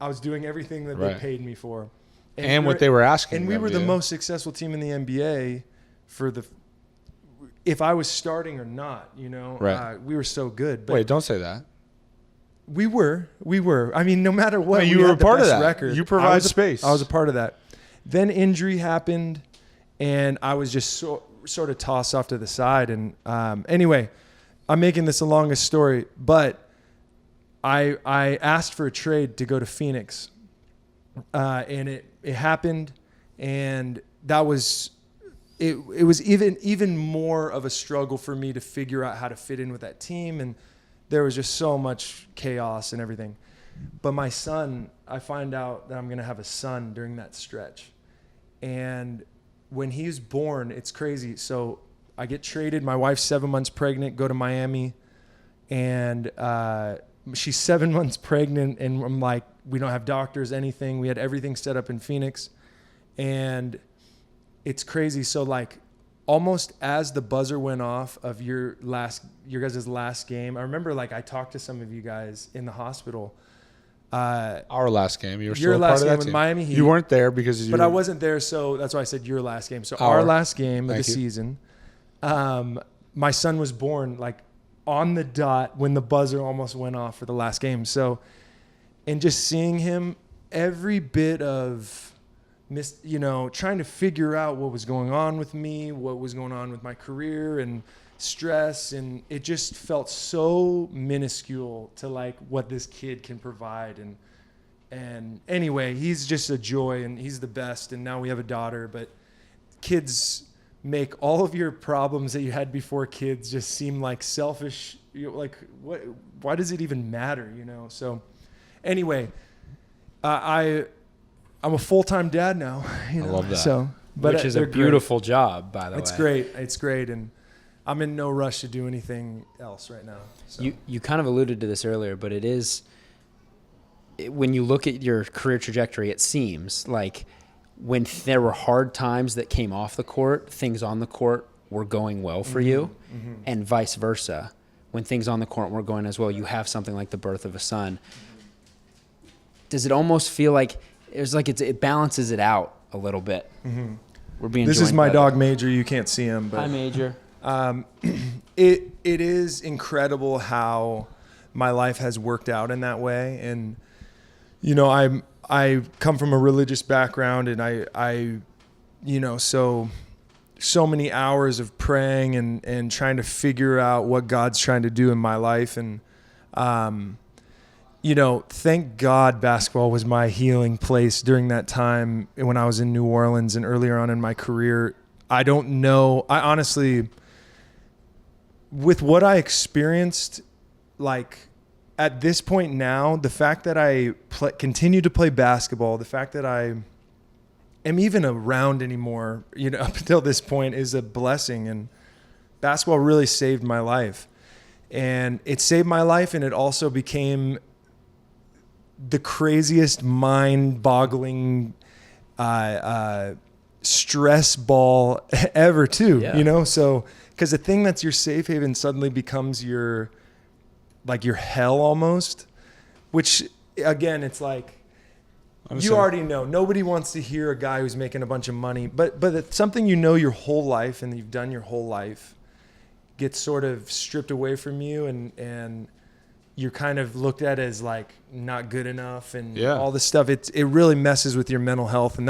Speaker 3: I was doing everything that they paid me for.
Speaker 2: And what they were asking.
Speaker 3: And we were the most successful team in the NBA if I was starting or not,
Speaker 2: Right.
Speaker 3: we were so good. But
Speaker 2: wait, don't say that.
Speaker 3: We were. I mean, no matter what,
Speaker 2: you were a part of that.
Speaker 3: Record.
Speaker 2: You provide space.
Speaker 3: I was a part of that. Then injury happened, and I was just sort of tossed off to the side. And anyway, I'm making this the longest story, but I asked for a trade to go to Phoenix, and it happened, and that was it was even more of a struggle for me to figure out how to fit in with that team, and there was just so much chaos and everything. But my son, I find out that I'm going to have a son during that stretch, and when he's born, it's crazy. So I get traded. My wife's 7 months pregnant, go to Miami, and she's 7 months pregnant, and I'm like, we don't have doctors, anything. We had everything set up in Phoenix, and it's crazy. So like almost as the buzzer went off of your guys' last game, I remember like I talked to some of you guys in the hospital.
Speaker 2: Our last game. You were
Speaker 3: your
Speaker 2: still a
Speaker 3: last
Speaker 2: part of
Speaker 3: game
Speaker 2: that
Speaker 3: with
Speaker 2: team.
Speaker 3: Miami Heat.
Speaker 2: You weren't there because
Speaker 3: I wasn't there, so that's why I said your last game. So our last game of the season, my son was born like on the dot when the buzzer almost went off for the last game. So, and just seeing him, every bit of trying to figure out what was going on with me, what was going on with my career and stress, and it just felt so minuscule to like what this kid can provide. And anyway, he's just a joy and he's the best. And now we have a daughter, but kids make all of your problems that you had before kids just seem like selfish. Like what? Why does it even matter? So anyway, I'm a full-time dad now.
Speaker 2: I love that.
Speaker 3: So, but
Speaker 1: which is a beautiful job, by the way.
Speaker 3: It's great. It's great. And I'm in no rush to do anything else right now. So.
Speaker 1: You kind of alluded to this earlier, but it is, when you look at your career trajectory, it seems like when there were hard times that came off the court, things on the court were going well for you, and vice versa. When things on the court were going as well, you have something like the birth of a son. Does it almost feel like it's like it balances it out a little bit.
Speaker 3: Mm-hmm.
Speaker 1: We're being.
Speaker 3: This is my dog Major. You can't see him, but
Speaker 1: hi Major.
Speaker 3: It is incredible how my life has worked out in that way, and you know, I come from a religious background, and I you know, so many hours of praying and trying to figure out what God's trying to do in my life, and you know, thank God basketball was my healing place during that time when I was in New Orleans and earlier on in my career. I don't know. I honestly, with what I experienced, like at this point now, the fact that I continue to play basketball, the fact that I am even around anymore, you know, up until this point is a blessing. And basketball really saved my life. And it saved my life, and it also became the craziest mind-boggling stress ball ever too, you know? So, because the thing that's your safe haven suddenly becomes your hell almost, which again, it's like, you already know. Nobody wants to hear a guy who's making a bunch of money, but it's something you know your whole life and you've done your whole life gets sort of stripped away from you, and you're kind of looked at as like not good enough and all this stuff. It really messes with your mental health, and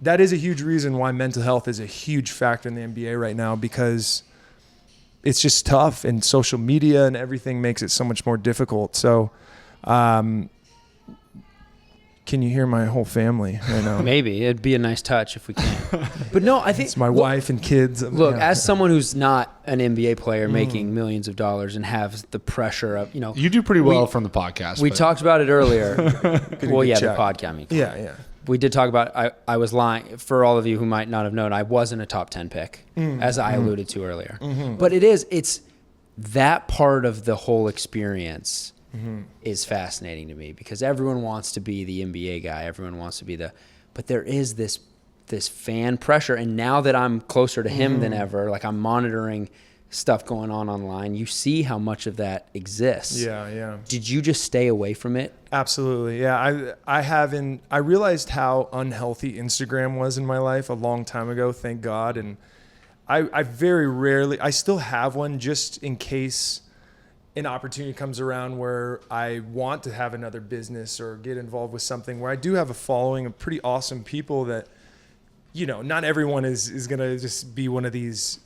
Speaker 3: that is a huge reason why mental health is a huge factor in the NBA right now, because it's just tough, and social media and everything makes it so much more difficult. So, can you hear my whole family right now?
Speaker 1: Maybe it'd be a nice touch if we can. But no, I think
Speaker 3: it's my wife and kids.
Speaker 1: Look, as someone who's not an NBA player making millions of dollars and has the pressure of, you know,
Speaker 2: you do pretty well from the podcast.
Speaker 1: We talked about it earlier. Well, yeah,
Speaker 3: check.
Speaker 1: the podcast. I mean,
Speaker 3: yeah.
Speaker 1: We did talk about. I was lying for all of you who might not have known. I wasn't a top 10 pick, as I alluded to earlier. But it's that part of the whole experience. Is fascinating to me, because everyone wants to be the NBA guy. Everyone wants to be but there is this fan pressure. And now that I'm closer to him than ever, like I'm monitoring stuff going on online, you see how much of that exists.
Speaker 3: Yeah.
Speaker 1: Did you just stay away from it?
Speaker 3: Absolutely. Yeah. I realized how unhealthy Instagram was in my life a long time ago. Thank God. And I very rarely, I still have one just in case an opportunity comes around where I want to have another business or get involved with something where I do have a following of pretty awesome people that, you know, not everyone is going to just be one of these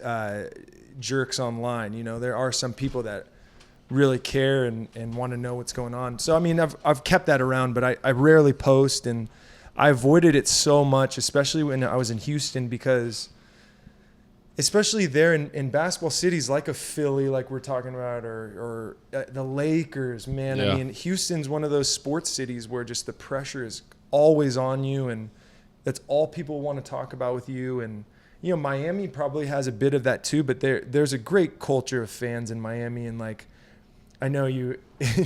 Speaker 3: jerks online. You know, there are some people that really care and want to know what's going on. So, I mean, I've kept that around, but I rarely post, and I avoided it so much, especially when I was in Houston, because especially there in basketball cities like a Philly, like we're talking about, or the Lakers, man. Yeah. I mean, Houston's one of those sports cities where just the pressure is always on you, and that's all people want to talk about with you. And, you know, Miami probably has a bit of that too, but there's a great culture of fans in Miami. And like, I know you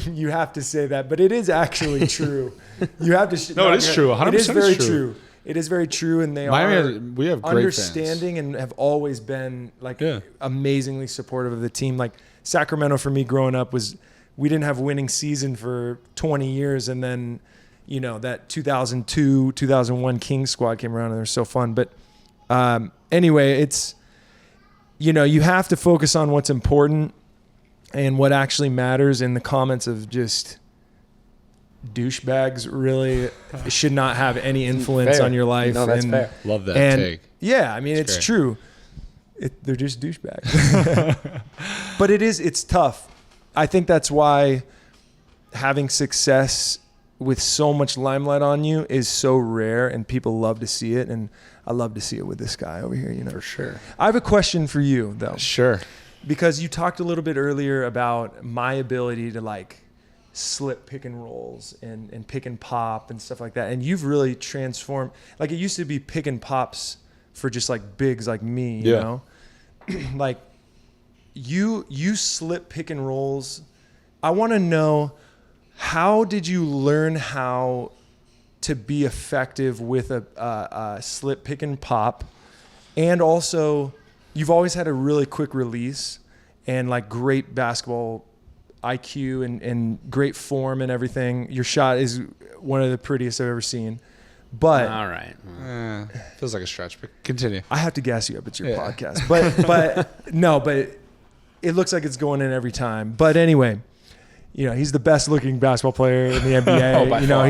Speaker 3: you have to say that, but it is actually true. You have to.
Speaker 2: No, it is true. 100%
Speaker 3: it is very true. It is very true, and
Speaker 2: we have great
Speaker 3: understanding
Speaker 2: fans.
Speaker 3: And have always been like amazingly supportive of the team. Like Sacramento for me growing up we didn't have a winning season for 20 years, and then, you know, that 2002, 2001 Kings squad came around and they're so fun. But anyway, it's, you know, you have to focus on what's important and what actually matters, and the comments of just douchebags really should not have any influence on your life.
Speaker 1: No, that's fair.
Speaker 2: Love that take.
Speaker 3: Yeah, I mean, it's true. They're just douchebags. But it's tough. I think that's why having success with so much limelight on you is so rare, and people love to see it. And I love to see it with this guy over here, you know.
Speaker 1: For sure.
Speaker 3: I have a question for you, though.
Speaker 2: Sure.
Speaker 3: Because you talked a little bit earlier about my ability to like slip pick and rolls and pick and pop and stuff like that. And you've really transformed. Like, it used to be pick and pops for just like bigs like me, you know? Like you slip pick and rolls. I want to know, how did you learn how to be effective with a slip pick and pop? And also, you've always had a really quick release and like great basketball IQ and great form and everything. Your shot is one of the prettiest I've ever seen. But
Speaker 1: all right.
Speaker 2: Feels like a stretch, but continue.
Speaker 3: I have to gas you up. It's your podcast. But no, but it looks like it's going in every time. But anyway, he's the best looking basketball player in the NBA.
Speaker 1: far.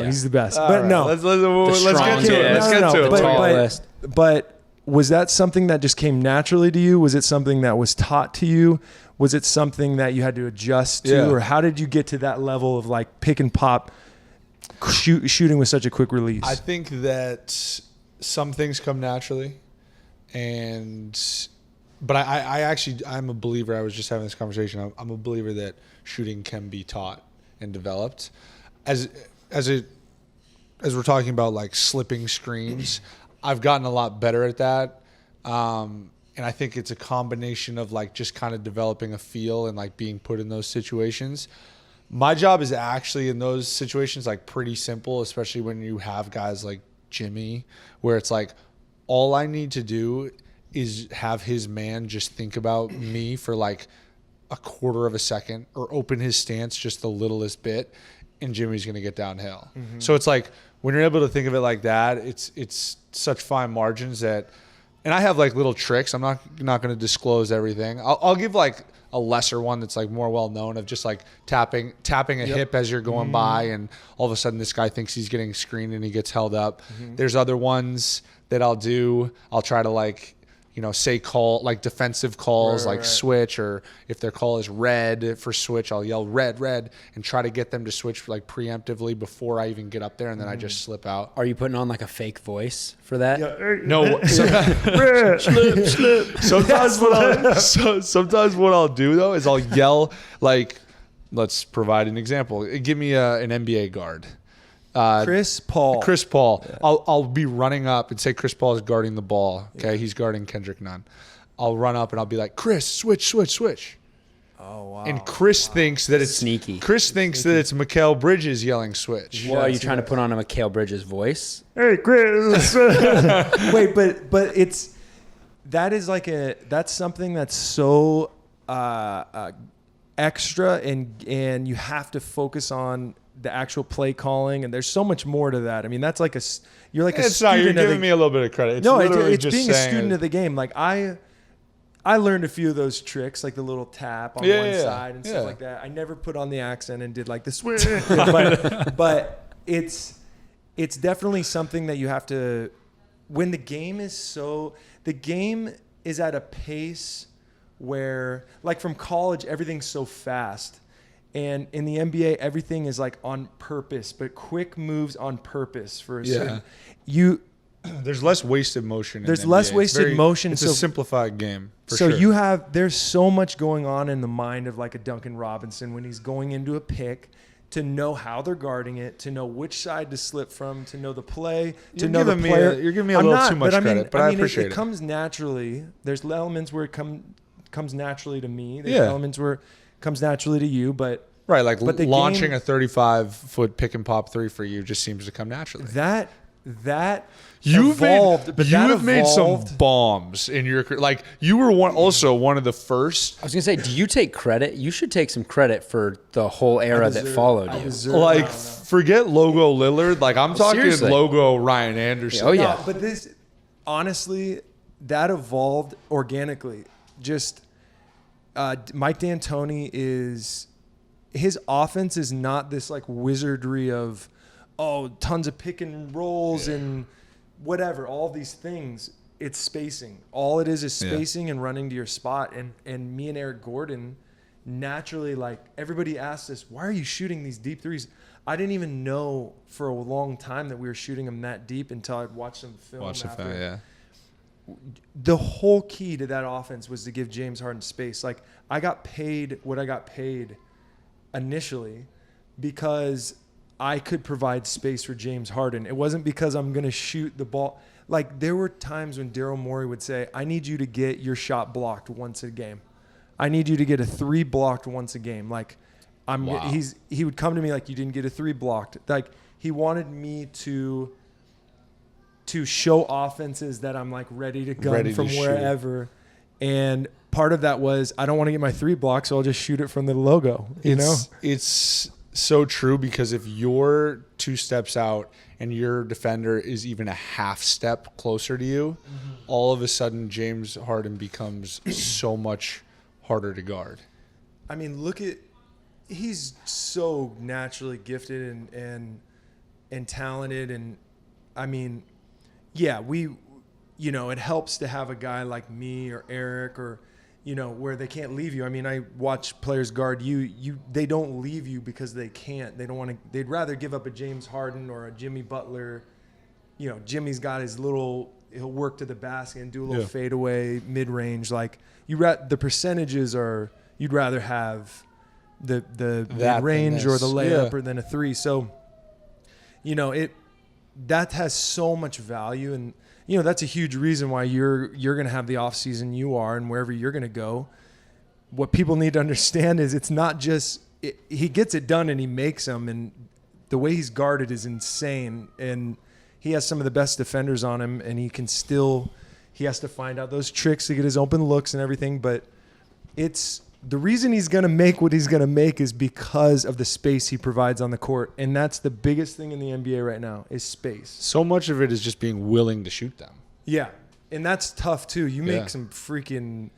Speaker 3: He's the best.
Speaker 2: All
Speaker 3: but
Speaker 2: right,
Speaker 3: no,
Speaker 2: let's get to it. Let's get to it.
Speaker 3: But was that something that just came naturally to you? Was it something that was taught to you? Was it something that you had to adjust to? Or how did you get to that level of like pick and pop shooting with such a quick release?
Speaker 2: I think that some things come naturally, but I'm a believer. I was just having this conversation. I'm a believer that shooting can be taught and developed. As we're talking about like slipping screens, I've gotten a lot better at that. And I think it's a combination of like just kind of developing a feel and like being put in those situations. My job is actually in those situations like pretty simple, especially when you have guys like Jimmy, where it's like all I need to do is have his man just think about me for like a quarter of a second or open his stance just the littlest bit, and Jimmy's going to get downhill. Mm-hmm. So it's like when you're able to think of it like that, it's such fine margins that, and I have like little tricks. I'm not going to disclose everything. I'll give like a lesser one that's like more well known of just like tapping a hip as you're going by, and all of a sudden this guy thinks he's getting screened and he gets held up. Mm-hmm. There's other ones that I'll do. I'll try to like, say call like defensive calls, like switch, or if their call is red for switch, I'll yell red, and try to get them to switch like preemptively before I even get up there, and then I just slip out.
Speaker 1: Are you putting on like a fake voice for that?
Speaker 2: No. Sometimes what I'll do though is I'll yell like, let's provide an example. Give me an NBA guard.
Speaker 3: Chris Paul.
Speaker 2: Yeah. I'll be running up and say Chris Paul is guarding the ball. Okay, he's guarding Kendrick Nunn. I'll run up and I'll be like, Chris, switch.
Speaker 3: Oh wow!
Speaker 2: And Chris thinks that it's
Speaker 1: sneaky.
Speaker 2: Chris thinks that it's Mikal Bridges yelling switch.
Speaker 1: Well, are you trying to put on a Mikal Bridges voice?
Speaker 3: Hey, Chris. Wait, but that's something that's so extra, and you have to focus on the actual play calling, and there's so much more to that. I mean, that's like you're like a student.
Speaker 2: You're giving me a little bit of credit.
Speaker 3: It's being a student of the game. Like I learned a few of those tricks, like the little tap on one side and stuff like that. I never put on the accent and did like the switch, but it's definitely something that you have to. When the game is at a pace where, like from college, everything's so fast. And in the NBA, everything is like on purpose, but quick moves on purpose for a certain.
Speaker 2: There's less wasted motion.
Speaker 3: There's less wasted motion.
Speaker 2: It's a simplified game.
Speaker 3: There's so much going on in the mind of like a Duncan Robinson when he's going into a pick, to know how they're guarding it, to know which side to slip from, to know the play, to know the player.
Speaker 2: You're giving me a little too much credit, but I appreciate it.
Speaker 3: It comes naturally. There's elements where it comes naturally to me. There's elements where comes naturally to you, but
Speaker 2: launching a 35-foot pick and pop three for you just seems to come naturally. You've made some bombs in your career. Like you were one of the first.
Speaker 1: I was gonna say, do you take credit? You should take some credit for the whole era that followed you.
Speaker 2: Forget logo Lillard. Like I'm talking
Speaker 1: Seriously.
Speaker 2: Logo Ryan Anderson.
Speaker 1: Oh yeah.
Speaker 3: No, but this, honestly, that evolved organically. Just Mike D'Antoni his offense is not this like wizardry of tons of pick and rolls and whatever, all these things. It's spacing. All it is spacing and running to your spot. And me and Eric Gordon naturally, like everybody asked us, why are you shooting these deep threes? I didn't even know for a long time that we were shooting them that deep until I'd watched some film. The whole key to that offense was to give James Harden space. Like I got paid what I got paid initially because I could provide space for James Harden. It wasn't because I'm going to shoot the ball. Like there were times when Daryl Morey would say, I need you to get your shot blocked once a game. I need you to get a 3 blocked once a game. Like he would come to me like, you didn't get a 3 blocked. Like he wanted me to show offenses that I'm like ready to gun from wherever. And part of that was I don't want to get my 3 blocked, so I'll just shoot it from the logo. You know,
Speaker 2: it's so true because if you're 2 steps out and your defender is even a half step closer to you, all of a sudden James Harden becomes so much harder to guard.
Speaker 3: I mean, he's so naturally gifted and talented. And I mean, yeah, it helps to have a guy like me or Eric or, where they can't leave you. I mean, I watch players guard you. They don't leave you because they can't. They don't want to. They'd rather give up a James Harden or a Jimmy Butler. Jimmy's got his little. He'll work to the basket and do a little fadeaway mid range. Like the percentages are. You'd rather have the mid range or the layup or than a 3. So, that has so much value. And that's a huge reason why you're going to have the off season you are and wherever you're going to go. What people need to understand is it's not just he gets it done and he makes them, and the way he's guarded is insane. And he has some of the best defenders on him, and he has to find out those tricks to get his open looks and everything. But it's the reason he's going to make what he's going to make is because of the space he provides on the court. And that's the biggest thing in the NBA right now is space.
Speaker 2: So much of it is just being willing to shoot them.
Speaker 3: Yeah. And that's tough too. You make some freaking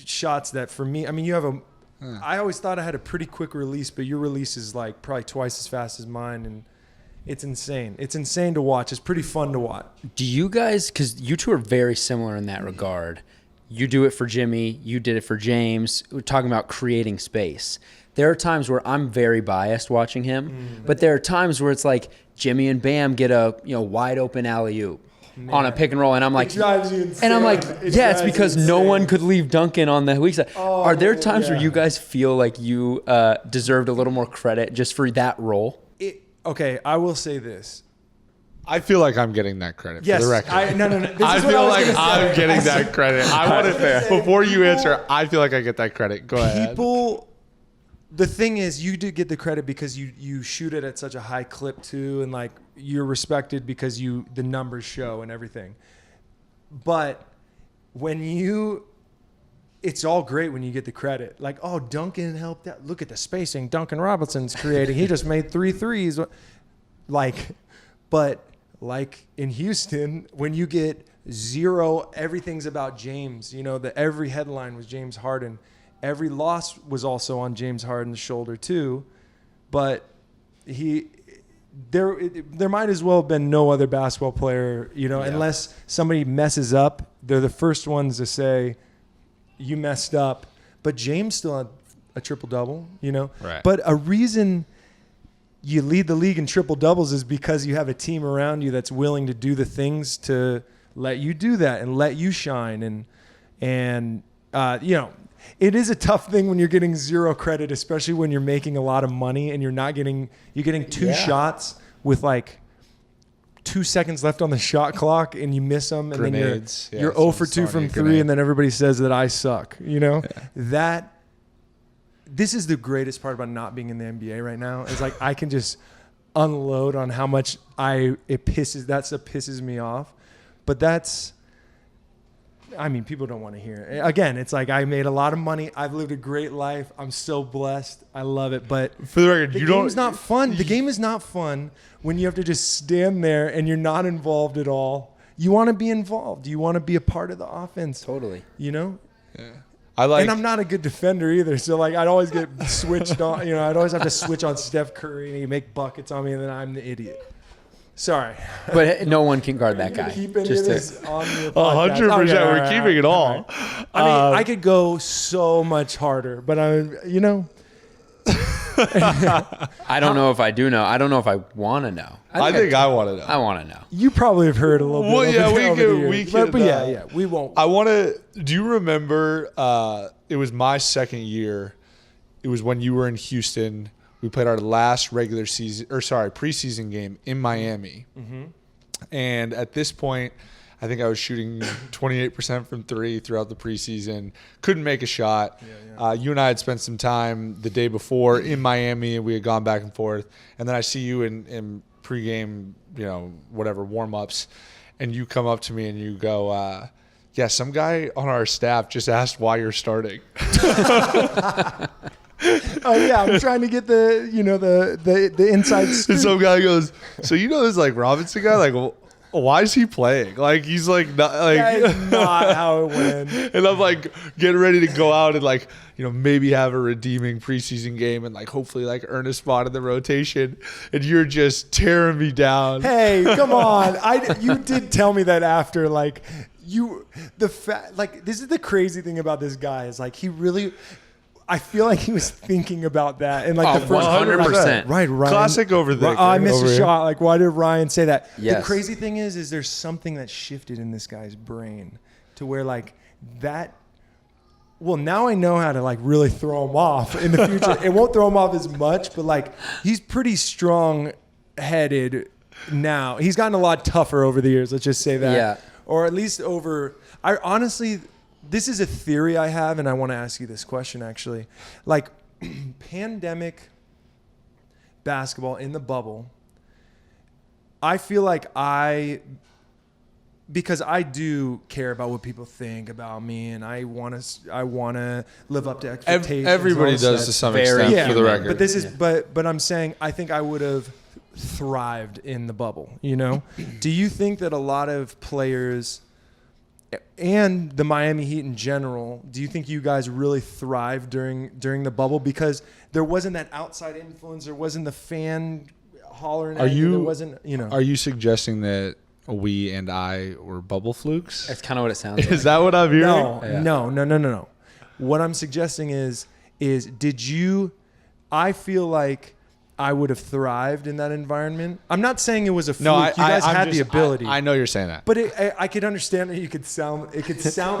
Speaker 3: shots that for me, I mean, I always thought I had a pretty quick release, but your release is like probably twice as fast as mine. And it's insane. It's insane to watch. It's pretty fun to watch.
Speaker 1: Do you guys, because you two are very similar in that regard. You do it for Jimmy. You did it for James. We're talking about creating space. There are times where I'm very biased watching him, but there are times where it's like Jimmy and Bam get a wide open alley-oop on a pick and roll, and I'm like, it's because no one could leave Duncan on the weak side. Are there times where you guys feel like you deserved a little more credit just for that role?
Speaker 3: Okay, I will say this.
Speaker 2: I feel like I'm getting that credit for the record.
Speaker 3: No.
Speaker 2: I feel like I'm getting that credit. I want it before you answer. I feel like I get that credit. Go ahead.
Speaker 3: The thing is, you do get the credit because you shoot it at such a high clip too, and like you're respected because the numbers show and everything. But it's all great when you get the credit. Like, oh, Duncan helped out. Look at the spacing Duncan Robinson's creating. He just made 3 threes. But like in Houston, when you get 0, everything's about James. Every headline was James Harden. Every loss was also on James Harden's shoulder too. But there might as well have been no other basketball player, unless somebody messes up. They're the first ones to say, you messed up. But James still had a triple-double,
Speaker 2: Right.
Speaker 3: But a reason you lead the league in triple doubles is because you have a team around you that's willing to do the things to let you do that and let you shine. And it is a tough thing when you're getting 0 credit, especially when you're making a lot of money and you're getting 2 shots with like 2 seconds left on the shot clock and you miss them. And
Speaker 2: Grenades.
Speaker 3: Then you're 0 for 2 from 3 and then everybody says that I suck, This is the greatest part about not being in the NBA right now is like I can just unload on how much pisses me off. But people don't want to hear it. Again, it's like I made a lot of money. I've lived a great life. I'm so blessed. I love it. But
Speaker 2: for the record,
Speaker 3: the game's not fun. The game is not fun when you have to just stand there and you're not involved at all. You want to be involved. You want to be a part of the offense.
Speaker 1: Totally.
Speaker 3: Yeah. And I'm not a good defender either, so like I'd always get switched on. I'd always have to switch on Steph Curry, and he'd make buckets on me, and then I'm the idiot. Sorry,
Speaker 1: but no one can guard that guy.
Speaker 3: Keep any of this on your podcast.
Speaker 2: 100%. We're keeping it all.
Speaker 3: Right. I mean, I could go so much harder, but
Speaker 1: I don't know if I do know. I don't know if I want to know.
Speaker 2: I think I want to know.
Speaker 1: I want to know.
Speaker 3: You probably have heard a little bit.
Speaker 2: Well, yeah, we can.
Speaker 3: But we won't.
Speaker 2: I want to. Do you remember? It was my second year. It was when you were in Houston. We played our last preseason game in Miami. Mm-hmm. And at this point, I think I was shooting 28% from 3 throughout the preseason. Couldn't make a shot. You and I had spent some time the day before in Miami, and we had gone back and forth. And then I see you in pregame, warm-ups, and you come up to me and you go, some guy on our staff just asked why you're starting.
Speaker 3: Oh yeah, I'm trying to get the inside scoop.
Speaker 2: And some guy goes, so this like Robinson guy, like, well, why is he playing? Like, he's like, not like,
Speaker 3: That is not how it went.
Speaker 2: and I'm like getting ready to go out and like, maybe have a redeeming preseason game and like hopefully like earn a spot in the rotation. And you're just tearing me down.
Speaker 3: Hey, come on. You did tell me that after, like, this is the crazy thing about this guy is like, he really, I feel like he was thinking about that. And like the first
Speaker 1: 100%.
Speaker 3: Right, Ryan.
Speaker 2: Classic overthinker.
Speaker 3: I missed
Speaker 2: over
Speaker 3: a
Speaker 2: here.
Speaker 3: shot. Like, why did Ryan say that?
Speaker 1: Yes.
Speaker 3: The crazy thing is there's something that shifted in this guy's brain to where like that. Well, now I know how to like really throw him off in the future. It won't throw him off as much, but like he's pretty strong-headed now. He's gotten a lot tougher over the years. Let's just say that.
Speaker 1: Yeah.
Speaker 3: Or at least I honestly, this is a theory I have, and I want to ask you this question actually. Like, pandemic basketball in the bubble, I feel like because I do care about what people think about me, and I want to live up to expectations.
Speaker 2: Everybody does to some extent, for the record.
Speaker 3: But this is, but I'm saying I think I would have thrived in the bubble. Do you think that a lot of players and the Miami Heat in general, do you think you guys really thrived during the bubble because there wasn't that outside influence, there wasn't the fan hollering at you, there wasn't,
Speaker 2: Are you suggesting that we and I were bubble flukes?
Speaker 1: That's kind of what it sounds like.
Speaker 2: Is that what I'm hearing?
Speaker 3: No. What I'm suggesting is I feel like I would have thrived in that environment. I'm not saying it was a fluke.
Speaker 2: No,
Speaker 3: you guys had the ability.
Speaker 2: I know you're saying that.
Speaker 3: But I could understand that it could sound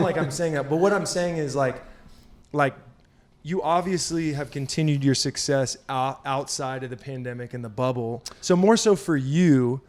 Speaker 3: like I'm saying that. But what I'm saying is like you obviously have continued your success outside of the pandemic and the bubble. So more so for you,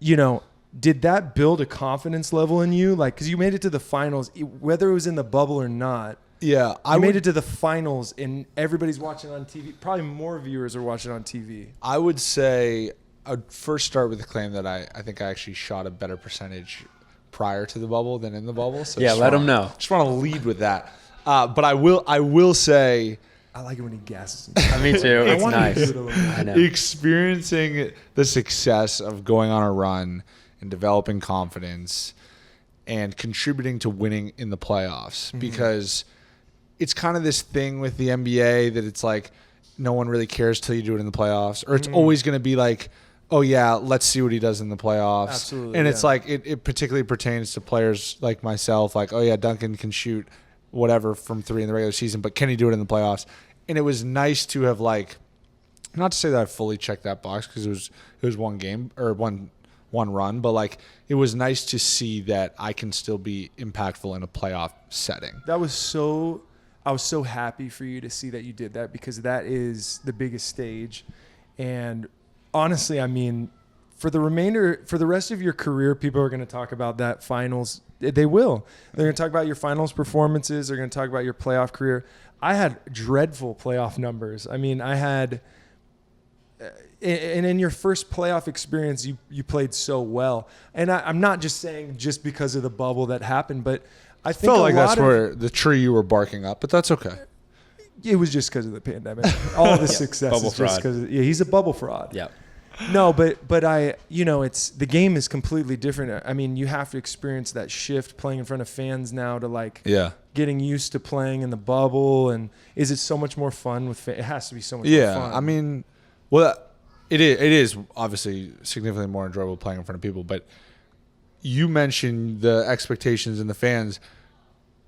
Speaker 3: did that build a confidence level in you? Like, because you made it to the finals, whether it was in the bubble or not.
Speaker 2: Yeah,
Speaker 3: I made it to the finals, and everybody's watching on TV. Probably more viewers are watching on TV.
Speaker 2: I would say I'd first start with the claim that I think I actually shot a better percentage prior to the bubble than in the bubble. So
Speaker 1: yeah, let them know.
Speaker 2: Just want to lead with that. But I will say,
Speaker 3: I like it when he guesses.
Speaker 1: Me too. It's nice.
Speaker 3: I
Speaker 1: know.
Speaker 2: Experiencing the success of going on a run and developing confidence and contributing to winning in the playoffs, because it's kind of this thing with the NBA that it's like no one really cares till you do it in the playoffs, or it's always going to be like, oh yeah, let's see what he does in the playoffs.
Speaker 3: Absolutely,
Speaker 2: and it's like it particularly pertains to players like myself, like, oh yeah, Duncan can shoot whatever from 3 in the regular season, but can he do it in the playoffs? And it was nice to have, like, not to say that I fully checked that box because it was one game or one run, but like it was nice to see that I can still be impactful in a playoff setting.
Speaker 3: I was so happy for you to see that you did that, because that is the biggest stage. And honestly, I mean, for the rest of your career, people are going to talk about that finals. They will. They're going to talk about your finals performances. They're going to talk about your playoff career. I had dreadful playoff numbers. I mean, and in your first playoff experience, you played so well. And I'm not just saying just because of the bubble that happened, but I think
Speaker 2: felt like that's where the tree you were barking up, but that's okay.
Speaker 3: It was just because of the pandemic. All the success
Speaker 1: bubble
Speaker 3: is just because he's a bubble fraud.
Speaker 1: Yeah.
Speaker 3: No, but it's the game is completely different. I mean, you have to experience that shift playing in front of fans now to like getting used to playing in the bubble. And is it so much more fun with fans? It has to be so much more fun.
Speaker 2: Yeah, I mean, well, it is obviously significantly more enjoyable playing in front of people, but you mentioned the expectations and the fans,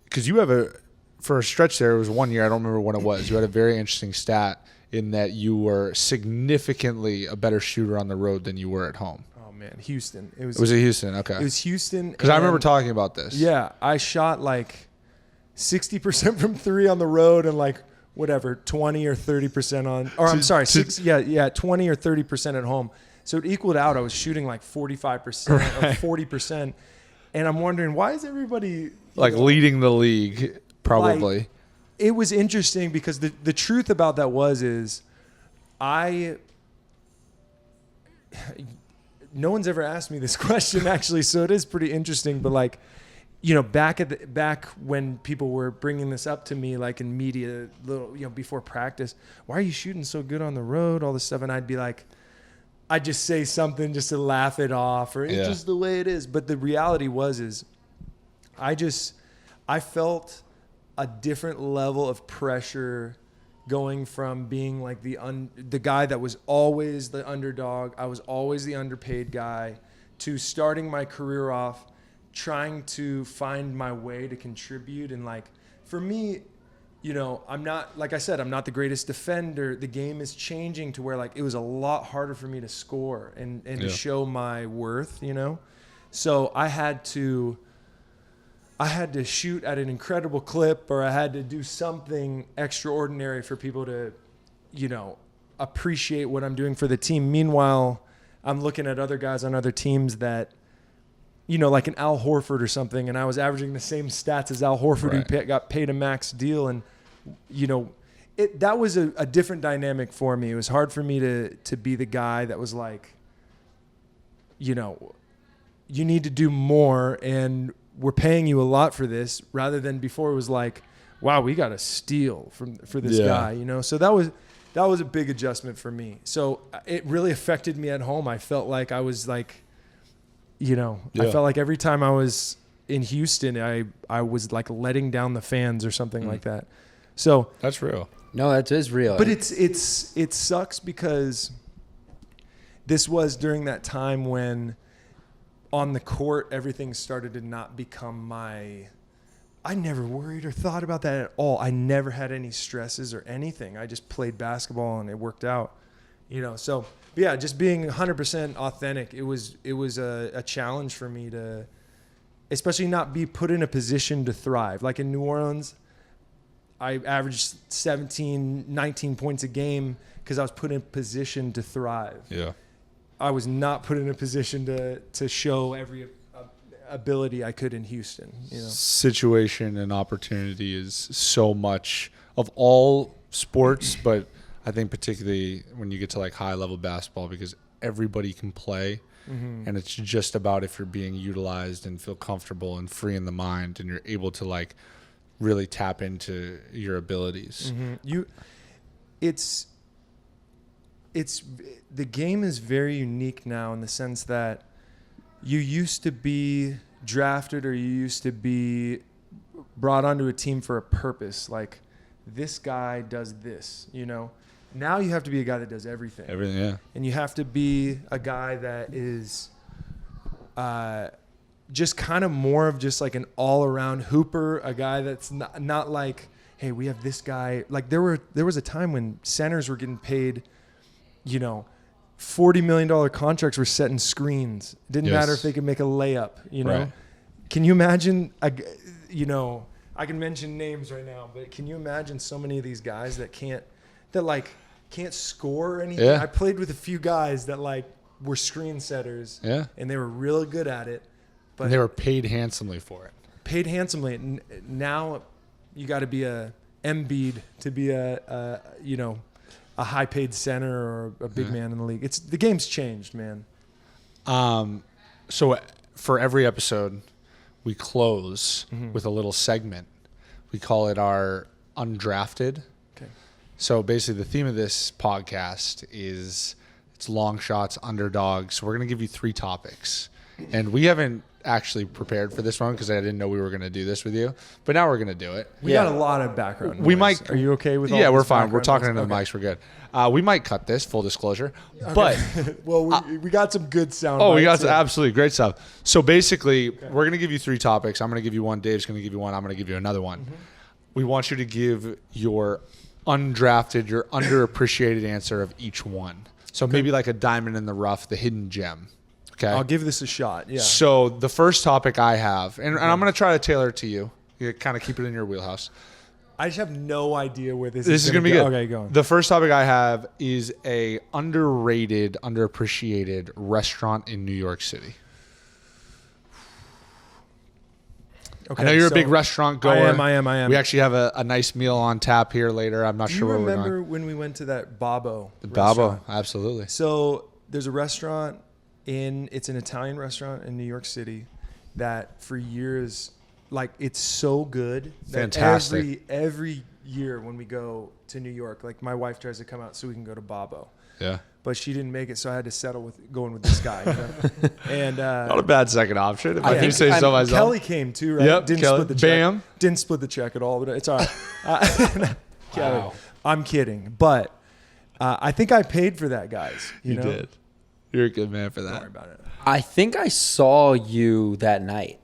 Speaker 2: because you have for a stretch there, it was 1 year, I don't remember when it was, you had a very interesting stat in that you were significantly a better shooter on the road than you were at home.
Speaker 3: Oh man, Houston.
Speaker 2: Was it Houston? Okay.
Speaker 3: It was Houston.
Speaker 2: Because I remember talking about this.
Speaker 3: Yeah, I shot like 60% from 3 on the road and like whatever 20 or 30% on. Or I'm sorry, 20 or 30% at home. So it equaled out. I was shooting like 45% or 40%, and I'm wondering, why is everybody
Speaker 2: leading the league? Probably.
Speaker 3: It was interesting because the truth about that is no one's ever asked me this question actually, so it is pretty interesting. But like, back when people were bringing this up to me, like in media, before practice, why are you shooting so good on the road? All this stuff. And I'd be like, I'd just say something just to laugh it off, or it's just the way it is. But the reality is I felt a different level of pressure going from being like the guy that was always the underdog. I was always the underpaid guy, to starting my career off trying to find my way to contribute. And like, for me, I'm not, like I said, I'm not the greatest defender. The game is changing to where like it was a lot harder for me to score and to show my worth, So I had to shoot at an incredible clip, or I had to do something extraordinary for people to, appreciate what I'm doing for the team. Meanwhile, I'm looking at other guys on other teams that, like an Al Horford or something, and I was averaging the same stats as Al Horford, who got paid a max deal. And, that was a different dynamic for me. It was hard for me to be the guy that was like, you need to do more, and we're paying you a lot for this, rather than before it was like, wow, we got to steal for this guy, So that was a big adjustment for me. So it really affected me at home. I felt like I was like, I felt like every time I was in Houston, I was like letting down the fans or something like that. So
Speaker 2: that's real.
Speaker 1: No, that is real.
Speaker 3: But it sucks because this was during that time when on the court, everything started to not become I never worried or thought about that at all. I never had any stresses or anything. I just played basketball and it worked out, So, yeah, just being 100% authentic. It was a challenge for me to, especially not be put in a position to thrive. Like in New Orleans, I averaged 17, 19 points a game because I was put in a position to thrive.
Speaker 2: Yeah.
Speaker 3: I was not put in a position to show every ability I could in Houston.
Speaker 2: Situation and opportunity is so much of all sports, but I think particularly when you get to like high level basketball, because everybody can play, and it's just about if you're being utilized and feel comfortable and free in the mind, and you're able to like really tap into your abilities.
Speaker 3: It's the game is very unique now in the sense that you used to be drafted, or you used to be brought onto a team for a purpose. Like, this guy does this, Now you have to be a guy that does everything.
Speaker 2: Everything, yeah. And
Speaker 3: you have to be a guy that is just kind of more of just like an all-around hooper, a guy that's not like, hey, we have this guy. Like there was a time when centers were getting paid, $40 million contracts were setting screens. It didn't matter if they could make a layup,
Speaker 2: Right.
Speaker 3: Can you imagine, I can mention names right now, but can you imagine so many of these guys that can't score or anything?
Speaker 2: Yeah.
Speaker 3: I played with a few guys that like were screen setters, and they were really good at it, but
Speaker 2: and they were paid handsomely for it.
Speaker 3: Paid handsomely. Now you got to be a Embiid to be a high paid center or a big man in the league. The game's changed, man.
Speaker 2: So for every episode, we close with a little segment. We call it our Undrafted.
Speaker 3: Okay.
Speaker 2: So basically the theme of this podcast is it's long shots, underdogs. So we're going to give you 3 topics. And we haven't actually prepared for this one because I didn't know we were going to do this with you. But now we're going to do it.
Speaker 3: We got a lot of background noise.
Speaker 2: We might.
Speaker 3: Are you okay with all
Speaker 2: Yeah,
Speaker 3: this
Speaker 2: we're fine. We're
Speaker 3: background
Speaker 2: talking
Speaker 3: noise?
Speaker 2: into the mics. We're good. We might cut this, full disclosure.
Speaker 3: Okay.
Speaker 2: But
Speaker 3: well, we got some good sound.
Speaker 2: we
Speaker 3: bites,
Speaker 2: got absolutely great stuff. So basically, we're going to give you 3 topics. I'm going to give you one. Dave's going to give you one. I'm going to give you another one. We want you to give your undrafted, your underappreciated answer of each one. So maybe like a diamond in the rough, the hidden gem. Okay.
Speaker 3: I'll give this a shot. Yeah.
Speaker 2: So the first topic I have, and I'm going to try to tailor it to you. You kind of keep it in your wheelhouse.
Speaker 3: I just have no idea where this
Speaker 2: is going to be good.
Speaker 3: Okay, go on.
Speaker 2: The first topic I have is a underrated, underappreciated restaurant in New York City.
Speaker 3: Okay,
Speaker 2: I know you're a big restaurant goer.
Speaker 3: I am.
Speaker 2: We actually have a nice meal on tap here later. I'm not sure where we're going.
Speaker 3: Do you remember when we went to that Babbo?
Speaker 2: The Babbo, absolutely.
Speaker 3: So there's a restaurant it's an Italian restaurant in New York City that for years like it's so good. That
Speaker 2: Fantastic.
Speaker 3: Every year when we go to New York, like my wife tries to come out so we can go to Babbo.
Speaker 2: Yeah.
Speaker 3: But she didn't make it, so I had to settle with going with this guy. You know? And
Speaker 2: Not a bad second option, if I do
Speaker 1: think
Speaker 2: say so myself.
Speaker 3: Kelly came too, right?
Speaker 2: Yep,
Speaker 3: Didn't
Speaker 2: Kelly.
Speaker 3: split the check.
Speaker 2: Bam.
Speaker 3: Didn't split the check at all, but it's all right. Kelly,
Speaker 1: Wow.
Speaker 3: I'm kidding, but I think I paid for that, guys. You know?
Speaker 2: did. You're a good man for
Speaker 3: Don't
Speaker 2: that.
Speaker 3: worry about it.
Speaker 1: I think I saw you that night.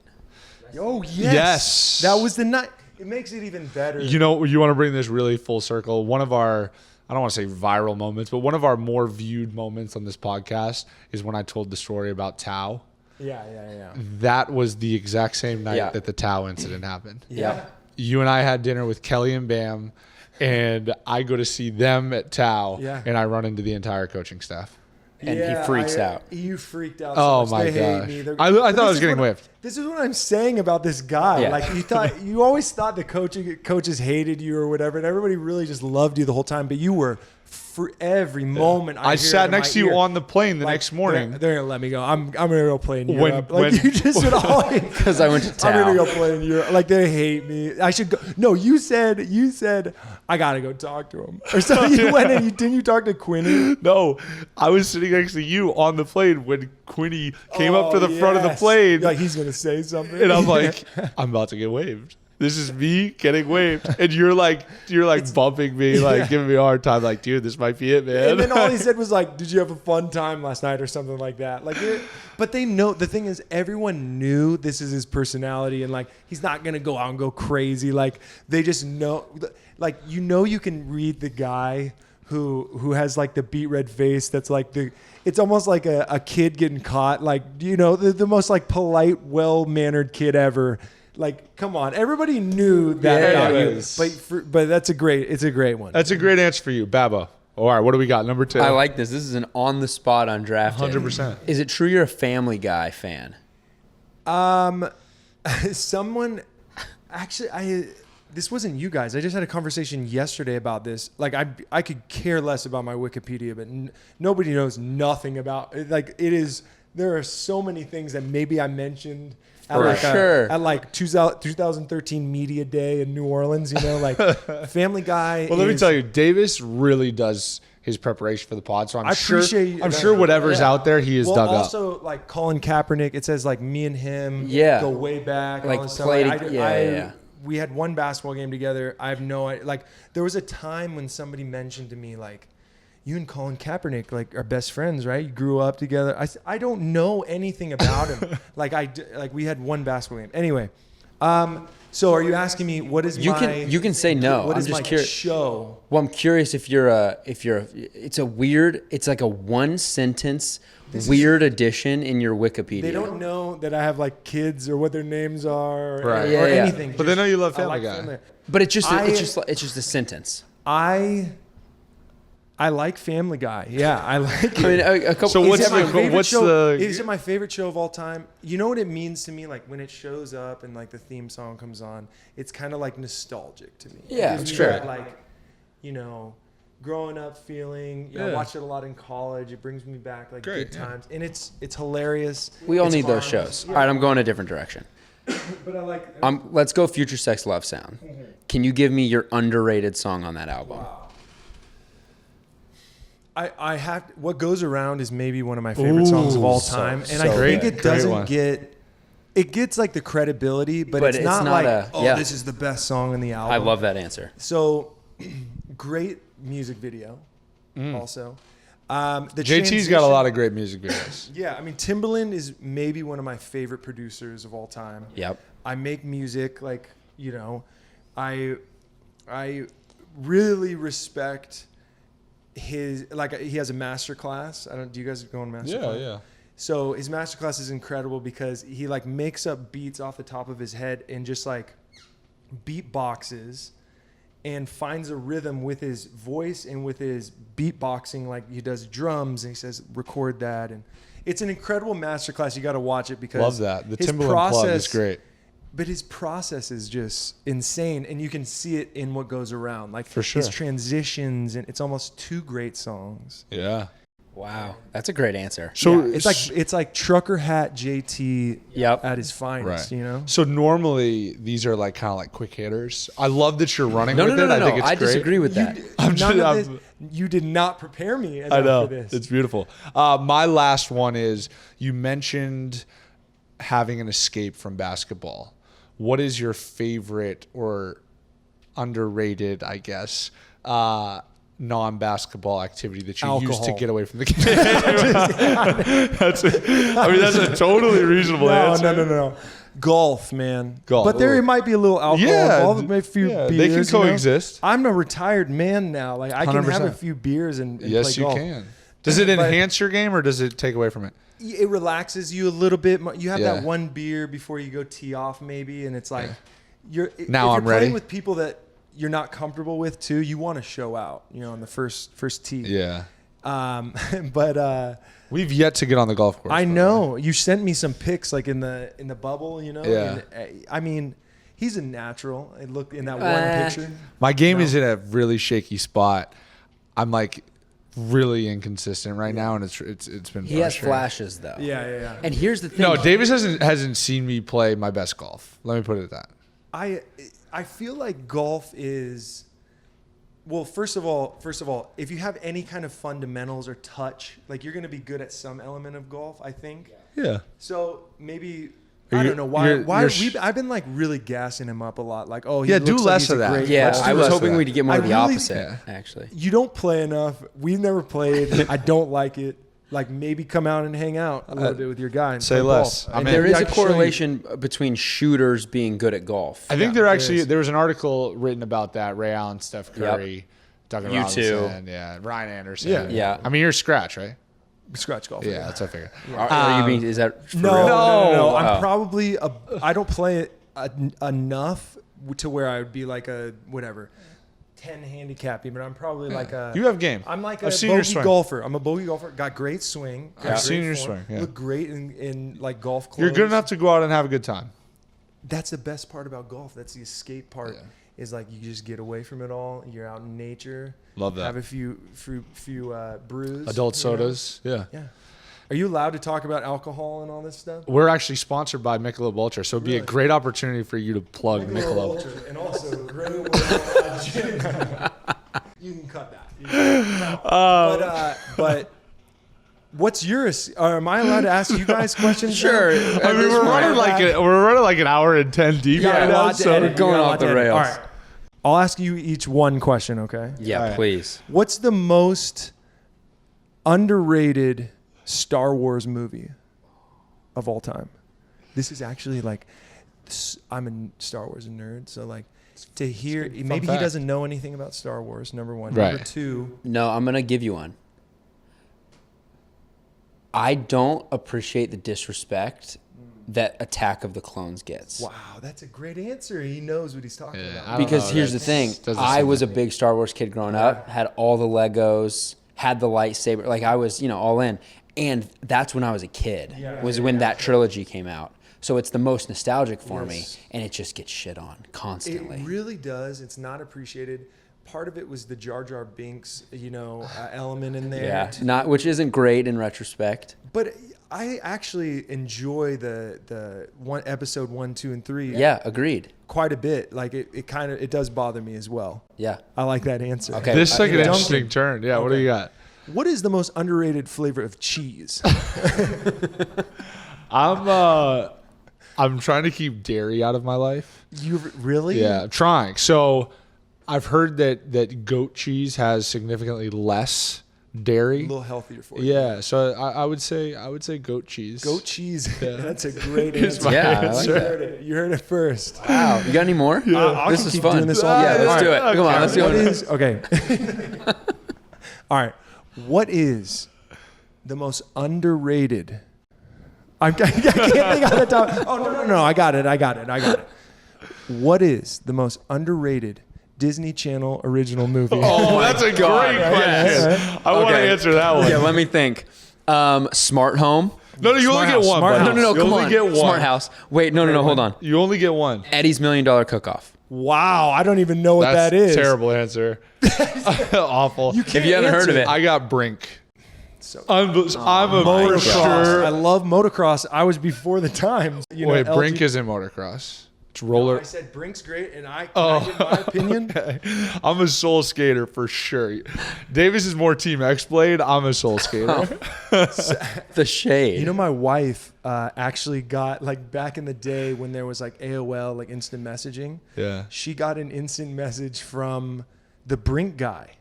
Speaker 3: Oh yes.
Speaker 2: Yes.
Speaker 3: That was the night. It makes it even better.
Speaker 2: You know, you want to bring this really full circle. One of our, I don't want to say viral moments, but one of our more viewed moments on this podcast is when I told the story about Tao.
Speaker 3: Yeah.
Speaker 2: That was the exact same night
Speaker 1: Yeah.
Speaker 2: that the Tao incident happened.
Speaker 1: Yeah.
Speaker 2: You and I had dinner with Kelly and Bam, and I go to see them at Tao,
Speaker 3: Yeah.
Speaker 2: and I run into the entire coaching staff.
Speaker 1: And he freaks out.
Speaker 3: You freaked out.
Speaker 2: Oh,
Speaker 3: so much.
Speaker 2: my
Speaker 3: They hate
Speaker 2: gosh.
Speaker 3: me.
Speaker 2: I
Speaker 3: But
Speaker 2: thought I
Speaker 3: this
Speaker 2: was
Speaker 3: is
Speaker 2: getting
Speaker 3: what-
Speaker 2: whipped.
Speaker 3: This is what I'm saying about this guy.
Speaker 1: Yeah.
Speaker 3: Like you always thought the coaches hated you or whatever, and everybody really just loved you the whole time. But you were for every moment.
Speaker 2: I
Speaker 3: hear
Speaker 2: sat
Speaker 3: it in
Speaker 2: next
Speaker 3: my
Speaker 2: to you
Speaker 3: ear.
Speaker 2: on the plane the
Speaker 3: Like,
Speaker 2: next morning.
Speaker 3: They're gonna let me go. I'm gonna go play in
Speaker 2: When-
Speaker 3: Europe. Like
Speaker 2: when-
Speaker 3: you just would always.
Speaker 1: Because I went to
Speaker 3: I'm gonna
Speaker 1: Tao.
Speaker 3: go play in Europe. Like they hate me. I should go. No, you said I gotta go talk to him or something. You went and didn't you talk to Quinny?
Speaker 2: No, I was sitting next to you on the plane when Quinny came up to the front of the plane,
Speaker 3: Like he's gonna say something,
Speaker 2: and I'm like, I'm about to get waved. This is me getting waved, and you're like bumping me, like giving me a hard time, like, dude, this might be it, man.
Speaker 3: And then all he said was like, "Did you have a fun time last night?" or something like that. Like, but they know the thing is, everyone knew this is his personality, and like he's not gonna go out and go crazy. Like they just know, like you can read the guy who has like the beet red face. That's like it's almost like a kid getting caught. Like the most like polite, well mannered kid ever. Like, come on, everybody knew that about you.
Speaker 2: Yes.
Speaker 3: But it's a great one.
Speaker 2: That's a great answer for you, Baba. All right, what do we got? Number 2.
Speaker 1: I like this. This is an on the spot on draft.
Speaker 2: 100%.
Speaker 1: Is it true you're a Family Guy fan?
Speaker 3: Someone actually, this wasn't you guys. I just had a conversation yesterday about this. Like I could care less about my Wikipedia, but nobody knows nothing about it. Like it is. There are so many things that maybe I mentioned at like 2013 Media Day in New Orleans. Like Family Guy.
Speaker 2: Well, let me tell you, Davis really does his preparation for the pod, so I'm sure
Speaker 3: appreciate
Speaker 2: whatever's out there, he is dug up.
Speaker 3: Also, like Colin Kaepernick, it says like me and him go way back.
Speaker 1: Like
Speaker 3: all this stuff.
Speaker 1: played,
Speaker 3: We had one basketball game together. I have no idea. Like there was a time when somebody mentioned to me like, you and Colin Kaepernick like are best friends, right? You grew up together. I don't know anything about him. like we had one basketball game. Anyway, so are you asking me what is
Speaker 1: You can say no.
Speaker 3: What
Speaker 1: I'm
Speaker 3: is
Speaker 1: just
Speaker 3: my
Speaker 1: curious.
Speaker 3: show?
Speaker 1: Well, I'm curious if it's like a one sentence weird addition in your Wikipedia.
Speaker 3: They don't know that I have like kids or what their names are or
Speaker 1: Yeah.
Speaker 3: anything.
Speaker 2: But they know you love
Speaker 3: I
Speaker 2: Family
Speaker 3: like
Speaker 2: Guy.
Speaker 3: Family.
Speaker 1: But it's just a sentence.
Speaker 3: I like Family Guy. Yeah, I like it.
Speaker 1: I mean, a couple.
Speaker 2: So
Speaker 3: Is it my favorite show?
Speaker 2: the?
Speaker 3: Is it my favorite show of all time? You know what it means to me? Like when it shows up and like the theme song comes on, it's kind of like nostalgic to me.
Speaker 1: Yeah,
Speaker 3: It gives
Speaker 1: it's
Speaker 3: me
Speaker 1: true.
Speaker 3: that, like, growing up feeling. I watched it a lot in college. It brings me back like
Speaker 2: Great,
Speaker 3: good times, and it's hilarious.
Speaker 1: We all
Speaker 3: It's
Speaker 1: need those
Speaker 3: fun.
Speaker 1: shows.
Speaker 3: Yeah.
Speaker 1: All right, I'm going a different direction.
Speaker 3: But I like.
Speaker 1: Let's go Future Sex Love Sound. Can you give me your underrated song on that album?
Speaker 3: Wow. I have What Goes Around is maybe one of my favorite songs of all time, and I think it doesn't get. It gets like the credibility, but it's not like this is the best song in the album.
Speaker 1: I love that answer.
Speaker 3: So great music video, also.
Speaker 2: JT's got a lot of great music videos.
Speaker 3: Yeah, I mean Timbaland is maybe one of my favorite producers of all time.
Speaker 1: Yep.
Speaker 3: I make music like I really respect his he has a master class. Do you guys go on master class?
Speaker 2: Yeah.
Speaker 3: So his master class is incredible because he like makes up beats off the top of his head and just like beatboxes and finds a rhythm with his voice and with his beatboxing. Like he does drums and he says record that, and it's an incredible master class. You got to watch it because
Speaker 2: Love that. The
Speaker 3: his
Speaker 2: Timbaland plug is great.
Speaker 3: But his process is just insane, and you can see it in What Goes Around. Like
Speaker 2: For sure.
Speaker 3: his transitions, and it's almost two great songs.
Speaker 2: Yeah.
Speaker 1: Wow, that's a great answer.
Speaker 2: So
Speaker 3: It's like trucker hat JT
Speaker 1: Yep.
Speaker 3: at his finest, you know?
Speaker 2: So normally these are like kind of like quick hitters. I love that you're running
Speaker 1: No,
Speaker 2: with
Speaker 1: no,
Speaker 2: it.
Speaker 1: no,
Speaker 2: I
Speaker 1: no.
Speaker 2: think it's
Speaker 1: I
Speaker 2: great.
Speaker 1: disagree with that.
Speaker 3: You did not prepare me
Speaker 2: I
Speaker 3: enough
Speaker 2: know.
Speaker 3: for this.
Speaker 2: It's beautiful. My last one is you mentioned having an escape from basketball. What is your favorite or underrated, I guess, non-basketball activity that you use to
Speaker 3: Alcohol.
Speaker 2: get away from the game? That's a totally reasonable answer.
Speaker 3: No. Golf, man.
Speaker 2: Golf.
Speaker 3: But there might be a little alcohol
Speaker 2: Yeah,
Speaker 3: involved, maybe a few beers.
Speaker 2: they can
Speaker 3: you know?
Speaker 2: coexist.
Speaker 3: I'm a retired man now. Like I can have a
Speaker 2: 100%.
Speaker 3: few beers and
Speaker 2: Yes,
Speaker 3: play
Speaker 2: you
Speaker 3: golf.
Speaker 2: can. Does it
Speaker 3: But-
Speaker 2: enhance your game or does it take away from it?
Speaker 3: It relaxes you a little bit. You have
Speaker 2: Yeah.
Speaker 3: that one beer before you go tee off, maybe, and it's like you're
Speaker 2: Now
Speaker 3: if you're
Speaker 2: I'm ready.
Speaker 3: playing with people that you're not comfortable with too. You want to show out, on the first tee.
Speaker 2: Yeah.
Speaker 3: But
Speaker 2: We've yet to get on the golf course.
Speaker 3: I
Speaker 2: by the way.
Speaker 3: know you sent me some pics like in the bubble,
Speaker 2: Yeah.
Speaker 3: And, I mean, he's a natural. I look in that one picture.
Speaker 2: My game
Speaker 3: No.
Speaker 2: is in a really shaky spot. I'm like really inconsistent right now, and it's been.
Speaker 1: He has
Speaker 2: frustrating.
Speaker 1: flashes though.
Speaker 3: Yeah.
Speaker 1: And here's the thing.
Speaker 2: No, Davis hasn't seen me play my best golf. Let me put it at that.
Speaker 3: I feel like golf is, well, first of all, if you have any kind of fundamentals or touch, like you're going to be good at some element of golf, I think.
Speaker 2: Yeah.
Speaker 3: So maybe
Speaker 2: Are
Speaker 3: I
Speaker 2: you-
Speaker 3: don't know why.
Speaker 2: you're
Speaker 3: I've been like really gassing him up a lot. Like, oh, he
Speaker 2: Yeah, do
Speaker 3: looks like
Speaker 2: less
Speaker 3: he's
Speaker 2: of
Speaker 3: a
Speaker 2: that.
Speaker 3: great
Speaker 1: Yeah,
Speaker 2: Let's do
Speaker 1: I was
Speaker 2: less of
Speaker 1: hoping
Speaker 2: that.
Speaker 1: we'd get more
Speaker 3: I
Speaker 1: of the
Speaker 3: really-
Speaker 1: opposite,
Speaker 2: Yeah.
Speaker 1: actually.
Speaker 3: You don't play enough. We've never played. I don't like it. Like maybe come out and hang out a little bit with your guy and
Speaker 2: say
Speaker 3: play
Speaker 2: less.
Speaker 3: golf.
Speaker 2: I'm
Speaker 3: And
Speaker 2: in.
Speaker 1: There
Speaker 3: maybe
Speaker 1: is
Speaker 3: I
Speaker 1: a
Speaker 3: can show you-
Speaker 1: correlation between shooters being good at golf.
Speaker 2: I think
Speaker 3: Yeah,
Speaker 2: there
Speaker 3: it is.
Speaker 2: was an article written about that. Ray Allen, Steph Curry, Duncan
Speaker 1: You too.
Speaker 2: Robinson, yeah, Ryan Anderson.
Speaker 3: Yeah.
Speaker 1: Yeah.
Speaker 2: I mean, you're scratch, right?
Speaker 3: scratch golf.
Speaker 2: Yeah, that's what I figured.
Speaker 1: Are you being, is that for
Speaker 3: No,
Speaker 1: real?
Speaker 3: no.
Speaker 1: Oh.
Speaker 3: I'm probably I don't play it enough to where I would be like a whatever 10 handicapping, but I'm probably like a.
Speaker 2: You have game.
Speaker 3: I'm like
Speaker 2: I've
Speaker 3: a
Speaker 2: seen your
Speaker 3: bogey
Speaker 2: swing.
Speaker 3: golfer. I'm a bogey golfer. Got great swing. got
Speaker 2: I've
Speaker 3: great
Speaker 2: seen your
Speaker 3: form,
Speaker 2: swing, yeah.
Speaker 3: Look great in like golf clothes.
Speaker 2: You're good enough to go out and have a good time.
Speaker 3: That's the best part about golf. That's the escape part.
Speaker 2: Yeah.
Speaker 3: Is like you just get away from it all. You're out in nature.
Speaker 2: Love that.
Speaker 3: Have a few brews.
Speaker 2: Adult
Speaker 3: you know?
Speaker 2: sodas. Yeah.
Speaker 3: Yeah. Are you allowed to talk about alcohol and all this stuff?
Speaker 2: We're actually sponsored by Michelob Ultra, so it'd be a
Speaker 3: Really?
Speaker 2: great opportunity for you to plug Michelob.
Speaker 3: And also, you can cut that. But what's yours? Am I allowed to ask you guys questions?
Speaker 1: Sure.
Speaker 2: I mean, we're running like an hour and 10 deep
Speaker 3: Yeah,
Speaker 2: right now. So
Speaker 1: edit. Going off the rails.
Speaker 3: All right. I'll ask you each one question, okay?
Speaker 1: Yeah,
Speaker 2: All right.
Speaker 1: please.
Speaker 3: What's the most underrated Star Wars movie of all time? This is actually like, I'm a Star Wars nerd, so like to hear, maybe he
Speaker 2: fact.
Speaker 3: doesn't know anything about Star Wars, number one.
Speaker 2: Right.
Speaker 3: Number two,
Speaker 1: No, I'm going to give you one. I don't appreciate the disrespect that Attack of the Clones gets.
Speaker 3: wow, that's a great answer. He knows what he's talking
Speaker 2: Yeah,
Speaker 3: about.
Speaker 2: I don't
Speaker 1: Because
Speaker 2: know,
Speaker 1: here's
Speaker 2: that
Speaker 1: the thing.
Speaker 2: doesn't
Speaker 1: I
Speaker 2: seem
Speaker 1: was a
Speaker 2: like-
Speaker 1: big Star Wars kid growing up, had all the Legos, had the lightsaber. Like I was, all in. And that's when I was a kid, was when that trilogy came out. So it's the most nostalgic for me, and it just gets shit on constantly.
Speaker 3: It really does. It's not appreciated. Part of it was the Jar Jar Binks, element in there.
Speaker 1: Yeah, which isn't great in retrospect.
Speaker 3: But I actually enjoy the one episode 1, 2, and 3.
Speaker 1: Yeah, agreed.
Speaker 3: Quite a bit. Like it does bother me as well.
Speaker 1: Yeah.
Speaker 3: I like that answer.
Speaker 1: Okay.
Speaker 2: This is like an
Speaker 3: Duncan.
Speaker 2: interesting turn. Yeah, what do
Speaker 3: Okay.
Speaker 2: you got?
Speaker 3: What is the most underrated flavor of cheese?
Speaker 2: I'm trying to keep dairy out of my life.
Speaker 3: You really?
Speaker 2: Yeah, I'm trying. So I've heard that goat cheese has significantly less
Speaker 3: A
Speaker 2: dairy.
Speaker 3: little healthier for you.
Speaker 2: Yeah, so I would say goat cheese.
Speaker 3: Goat cheese. That's a great
Speaker 2: Here's
Speaker 3: answer.
Speaker 2: my
Speaker 1: Yeah, I like
Speaker 2: answer.
Speaker 1: that.
Speaker 3: You heard it first.
Speaker 1: Wow. You got any more?
Speaker 3: I
Speaker 1: This
Speaker 3: can
Speaker 1: is
Speaker 3: keep
Speaker 1: fun.
Speaker 3: doing this all
Speaker 1: Yeah,
Speaker 3: day.
Speaker 1: let's do it.
Speaker 2: Okay.
Speaker 1: Come on, let's do
Speaker 3: What
Speaker 1: it.
Speaker 3: is okay? All right. What is the most underrated? I can't think on the top. Oh no! I got it. What is the most underrated Disney Channel original movie?
Speaker 2: Oh, that's a great question.
Speaker 3: yes.
Speaker 2: I want to
Speaker 1: Okay.
Speaker 2: answer that one.
Speaker 1: Yeah, let me think. Smart home.
Speaker 2: No, you only
Speaker 3: Smart
Speaker 2: get
Speaker 3: House,
Speaker 2: one.
Speaker 3: Smart
Speaker 2: buddy.
Speaker 3: House.
Speaker 1: No,
Speaker 2: You
Speaker 1: come
Speaker 2: only
Speaker 1: on.
Speaker 2: get one.
Speaker 1: Smart house. Wait, no, hold on.
Speaker 2: You only get one.
Speaker 1: Eddie's $1 Million Cook-Off.
Speaker 3: Wow, I don't even know what
Speaker 2: That's
Speaker 3: that is.
Speaker 2: terrible answer. Awful.
Speaker 1: If you haven't heard of it.
Speaker 2: I got Brink.
Speaker 3: So
Speaker 2: I'm a
Speaker 3: motocross. I
Speaker 2: sure.
Speaker 3: love motocross. I was before the times. You know,
Speaker 2: Wait,
Speaker 3: LG
Speaker 2: Brink isn't motocross. It's roller.
Speaker 3: I said Brink's great, and can I give my opinion?
Speaker 2: Okay. I'm a soul skater for sure. Davis is more Team X-Blade. I'm a soul skater.
Speaker 1: The shade.
Speaker 3: You know, my wife actually got, like, back in the day when there was like AOL, like instant messaging.
Speaker 2: Yeah.
Speaker 3: She got an instant message from the Brink guy,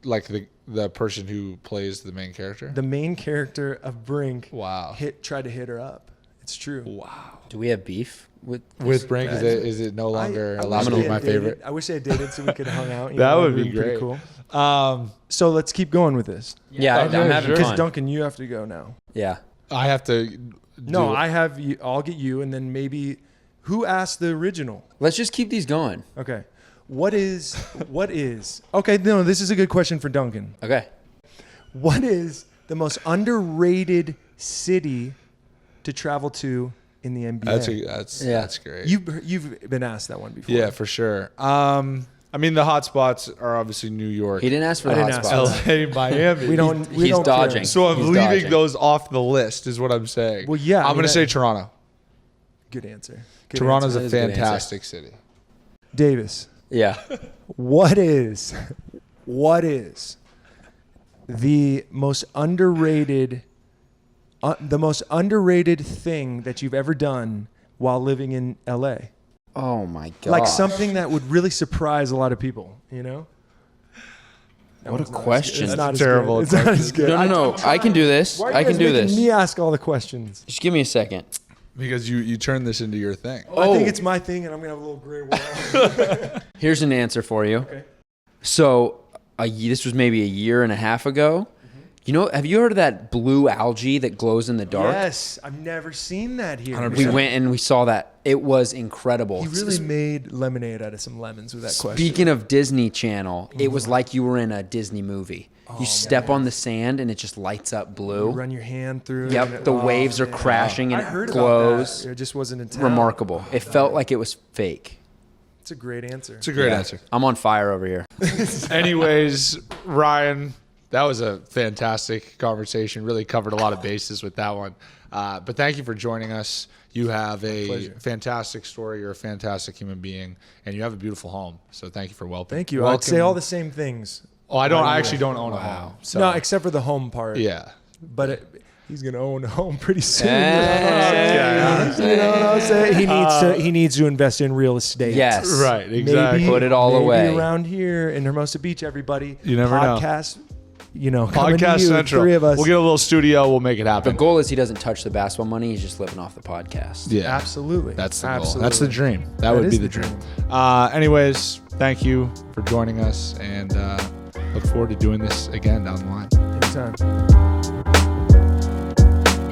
Speaker 2: Like the person who plays the main character.
Speaker 3: the main character of Brink.
Speaker 2: Wow.
Speaker 3: Tried to hit her up. It's true.
Speaker 2: Wow.
Speaker 1: Do we have beef with
Speaker 2: Brink, is it no longer
Speaker 3: I
Speaker 2: allowed
Speaker 3: wish
Speaker 2: to
Speaker 3: I
Speaker 2: be
Speaker 3: had
Speaker 2: my
Speaker 3: dated-
Speaker 2: favorite?
Speaker 3: I wish I had dated so we could have hung out.
Speaker 2: That would
Speaker 3: It'd
Speaker 2: be
Speaker 3: pretty
Speaker 2: great.
Speaker 3: cool. So let's keep going with this.
Speaker 1: Yeah, I'm
Speaker 2: yeah,
Speaker 1: having
Speaker 2: sure.
Speaker 3: Because
Speaker 1: fun.
Speaker 3: Duncan, you have to go now.
Speaker 1: Yeah.
Speaker 2: I have to.
Speaker 3: No, I have you. I'll get you, and then maybe who asked the original?
Speaker 1: Let's just keep these going.
Speaker 3: Okay. What is? Okay, no, this is a good question for Duncan.
Speaker 1: Okay.
Speaker 3: What is the most underrated city to travel to in the NBA?
Speaker 2: That's great.
Speaker 3: You've been asked that one before.
Speaker 2: Yeah, for sure. I mean, the hot spots are obviously New York,
Speaker 1: He didn't ask for
Speaker 3: I
Speaker 1: the
Speaker 3: didn't
Speaker 1: hot
Speaker 3: ask
Speaker 1: spots.
Speaker 2: LA, Miami.
Speaker 3: We don't. We
Speaker 1: He's
Speaker 3: don't
Speaker 1: dodging.
Speaker 3: care.
Speaker 2: So I'm
Speaker 1: He's
Speaker 2: leaving
Speaker 1: dodging.
Speaker 2: those off the list, is what I'm saying.
Speaker 3: Well, yeah, I
Speaker 2: I'm
Speaker 3: mean,
Speaker 2: going to say Toronto.
Speaker 3: Good answer. Good
Speaker 2: Toronto's
Speaker 3: answer.
Speaker 2: a
Speaker 1: That is a good answer.
Speaker 2: fantastic city.
Speaker 3: Davis.
Speaker 1: Yeah.
Speaker 3: What is the most underrated thing that you've ever done while living in LA?
Speaker 1: Oh my god.
Speaker 3: Like something that would really surprise a lot of people, you know?
Speaker 1: What a question.
Speaker 3: It's
Speaker 2: That's
Speaker 3: not
Speaker 2: a
Speaker 3: as
Speaker 2: terrible
Speaker 3: good. It's not as good.
Speaker 1: No. I can do this.
Speaker 3: Why are you
Speaker 1: I can
Speaker 3: guys
Speaker 1: do
Speaker 3: making
Speaker 1: this.
Speaker 3: me ask all the questions?
Speaker 1: Just give me a second.
Speaker 2: Because you turned this into your thing.
Speaker 3: I think it's my thing, and I'm gonna have a little gray wall.
Speaker 1: Here's an answer for you.
Speaker 3: Okay.
Speaker 1: So, this was maybe a year and a half ago. You know, have you heard of that blue algae that glows in the dark?
Speaker 3: Yes, I've never seen that here.
Speaker 2: 100%.
Speaker 1: We went and we saw that. It was incredible.
Speaker 3: He really made lemonade out of some lemons with that question.
Speaker 1: Speaking of Disney Channel, it was like you were in a Disney movie. You step on the sand and it just lights up
Speaker 3: You
Speaker 1: blue.
Speaker 3: run your hand through it.
Speaker 1: Yep,
Speaker 3: and
Speaker 1: the waves are crashing and
Speaker 3: I heard
Speaker 1: it glows.
Speaker 3: about that. It just wasn't in town.
Speaker 1: Remarkable. It felt like it was fake.
Speaker 3: It's a great answer.
Speaker 2: It's a great
Speaker 1: Yeah.
Speaker 2: answer.
Speaker 1: I'm on fire over here.
Speaker 2: Anyways, Ryan, that was a fantastic conversation. Really covered a lot of bases with that one. But thank you for joining us. You have a
Speaker 3: pleasure.
Speaker 2: fantastic story. You're a fantastic human being, and you have a beautiful home. So thank you for welcoming.
Speaker 3: Thank you. I'd say all the same things.
Speaker 2: Oh, I actually don't own a home. So
Speaker 3: No, except for the home part.
Speaker 2: yeah.
Speaker 3: But he's gonna own a home pretty soon.
Speaker 1: Hey.
Speaker 3: You know what I'm saying? He needs to invest in real estate.
Speaker 1: Yes.
Speaker 2: Right. Exactly.
Speaker 3: Maybe,
Speaker 1: Put it all
Speaker 3: maybe
Speaker 1: away.
Speaker 3: around here in Hermosa Beach, everybody.
Speaker 2: You never know.
Speaker 3: Podcast, coming to
Speaker 2: Podcast
Speaker 3: you,
Speaker 2: Central.
Speaker 3: three of us.
Speaker 2: We'll get a little studio. We'll make it
Speaker 1: The
Speaker 2: happen.
Speaker 1: goal is he doesn't touch the basketball money. He's just living off the podcast.
Speaker 2: Yeah.
Speaker 3: Absolutely.
Speaker 2: That's the goal.
Speaker 3: Absolutely.
Speaker 2: That's the dream. That would
Speaker 3: is
Speaker 2: be
Speaker 3: the
Speaker 2: the dream. Anyways, thank you for joining us, and look forward to doing this again down the line.
Speaker 3: Anytime.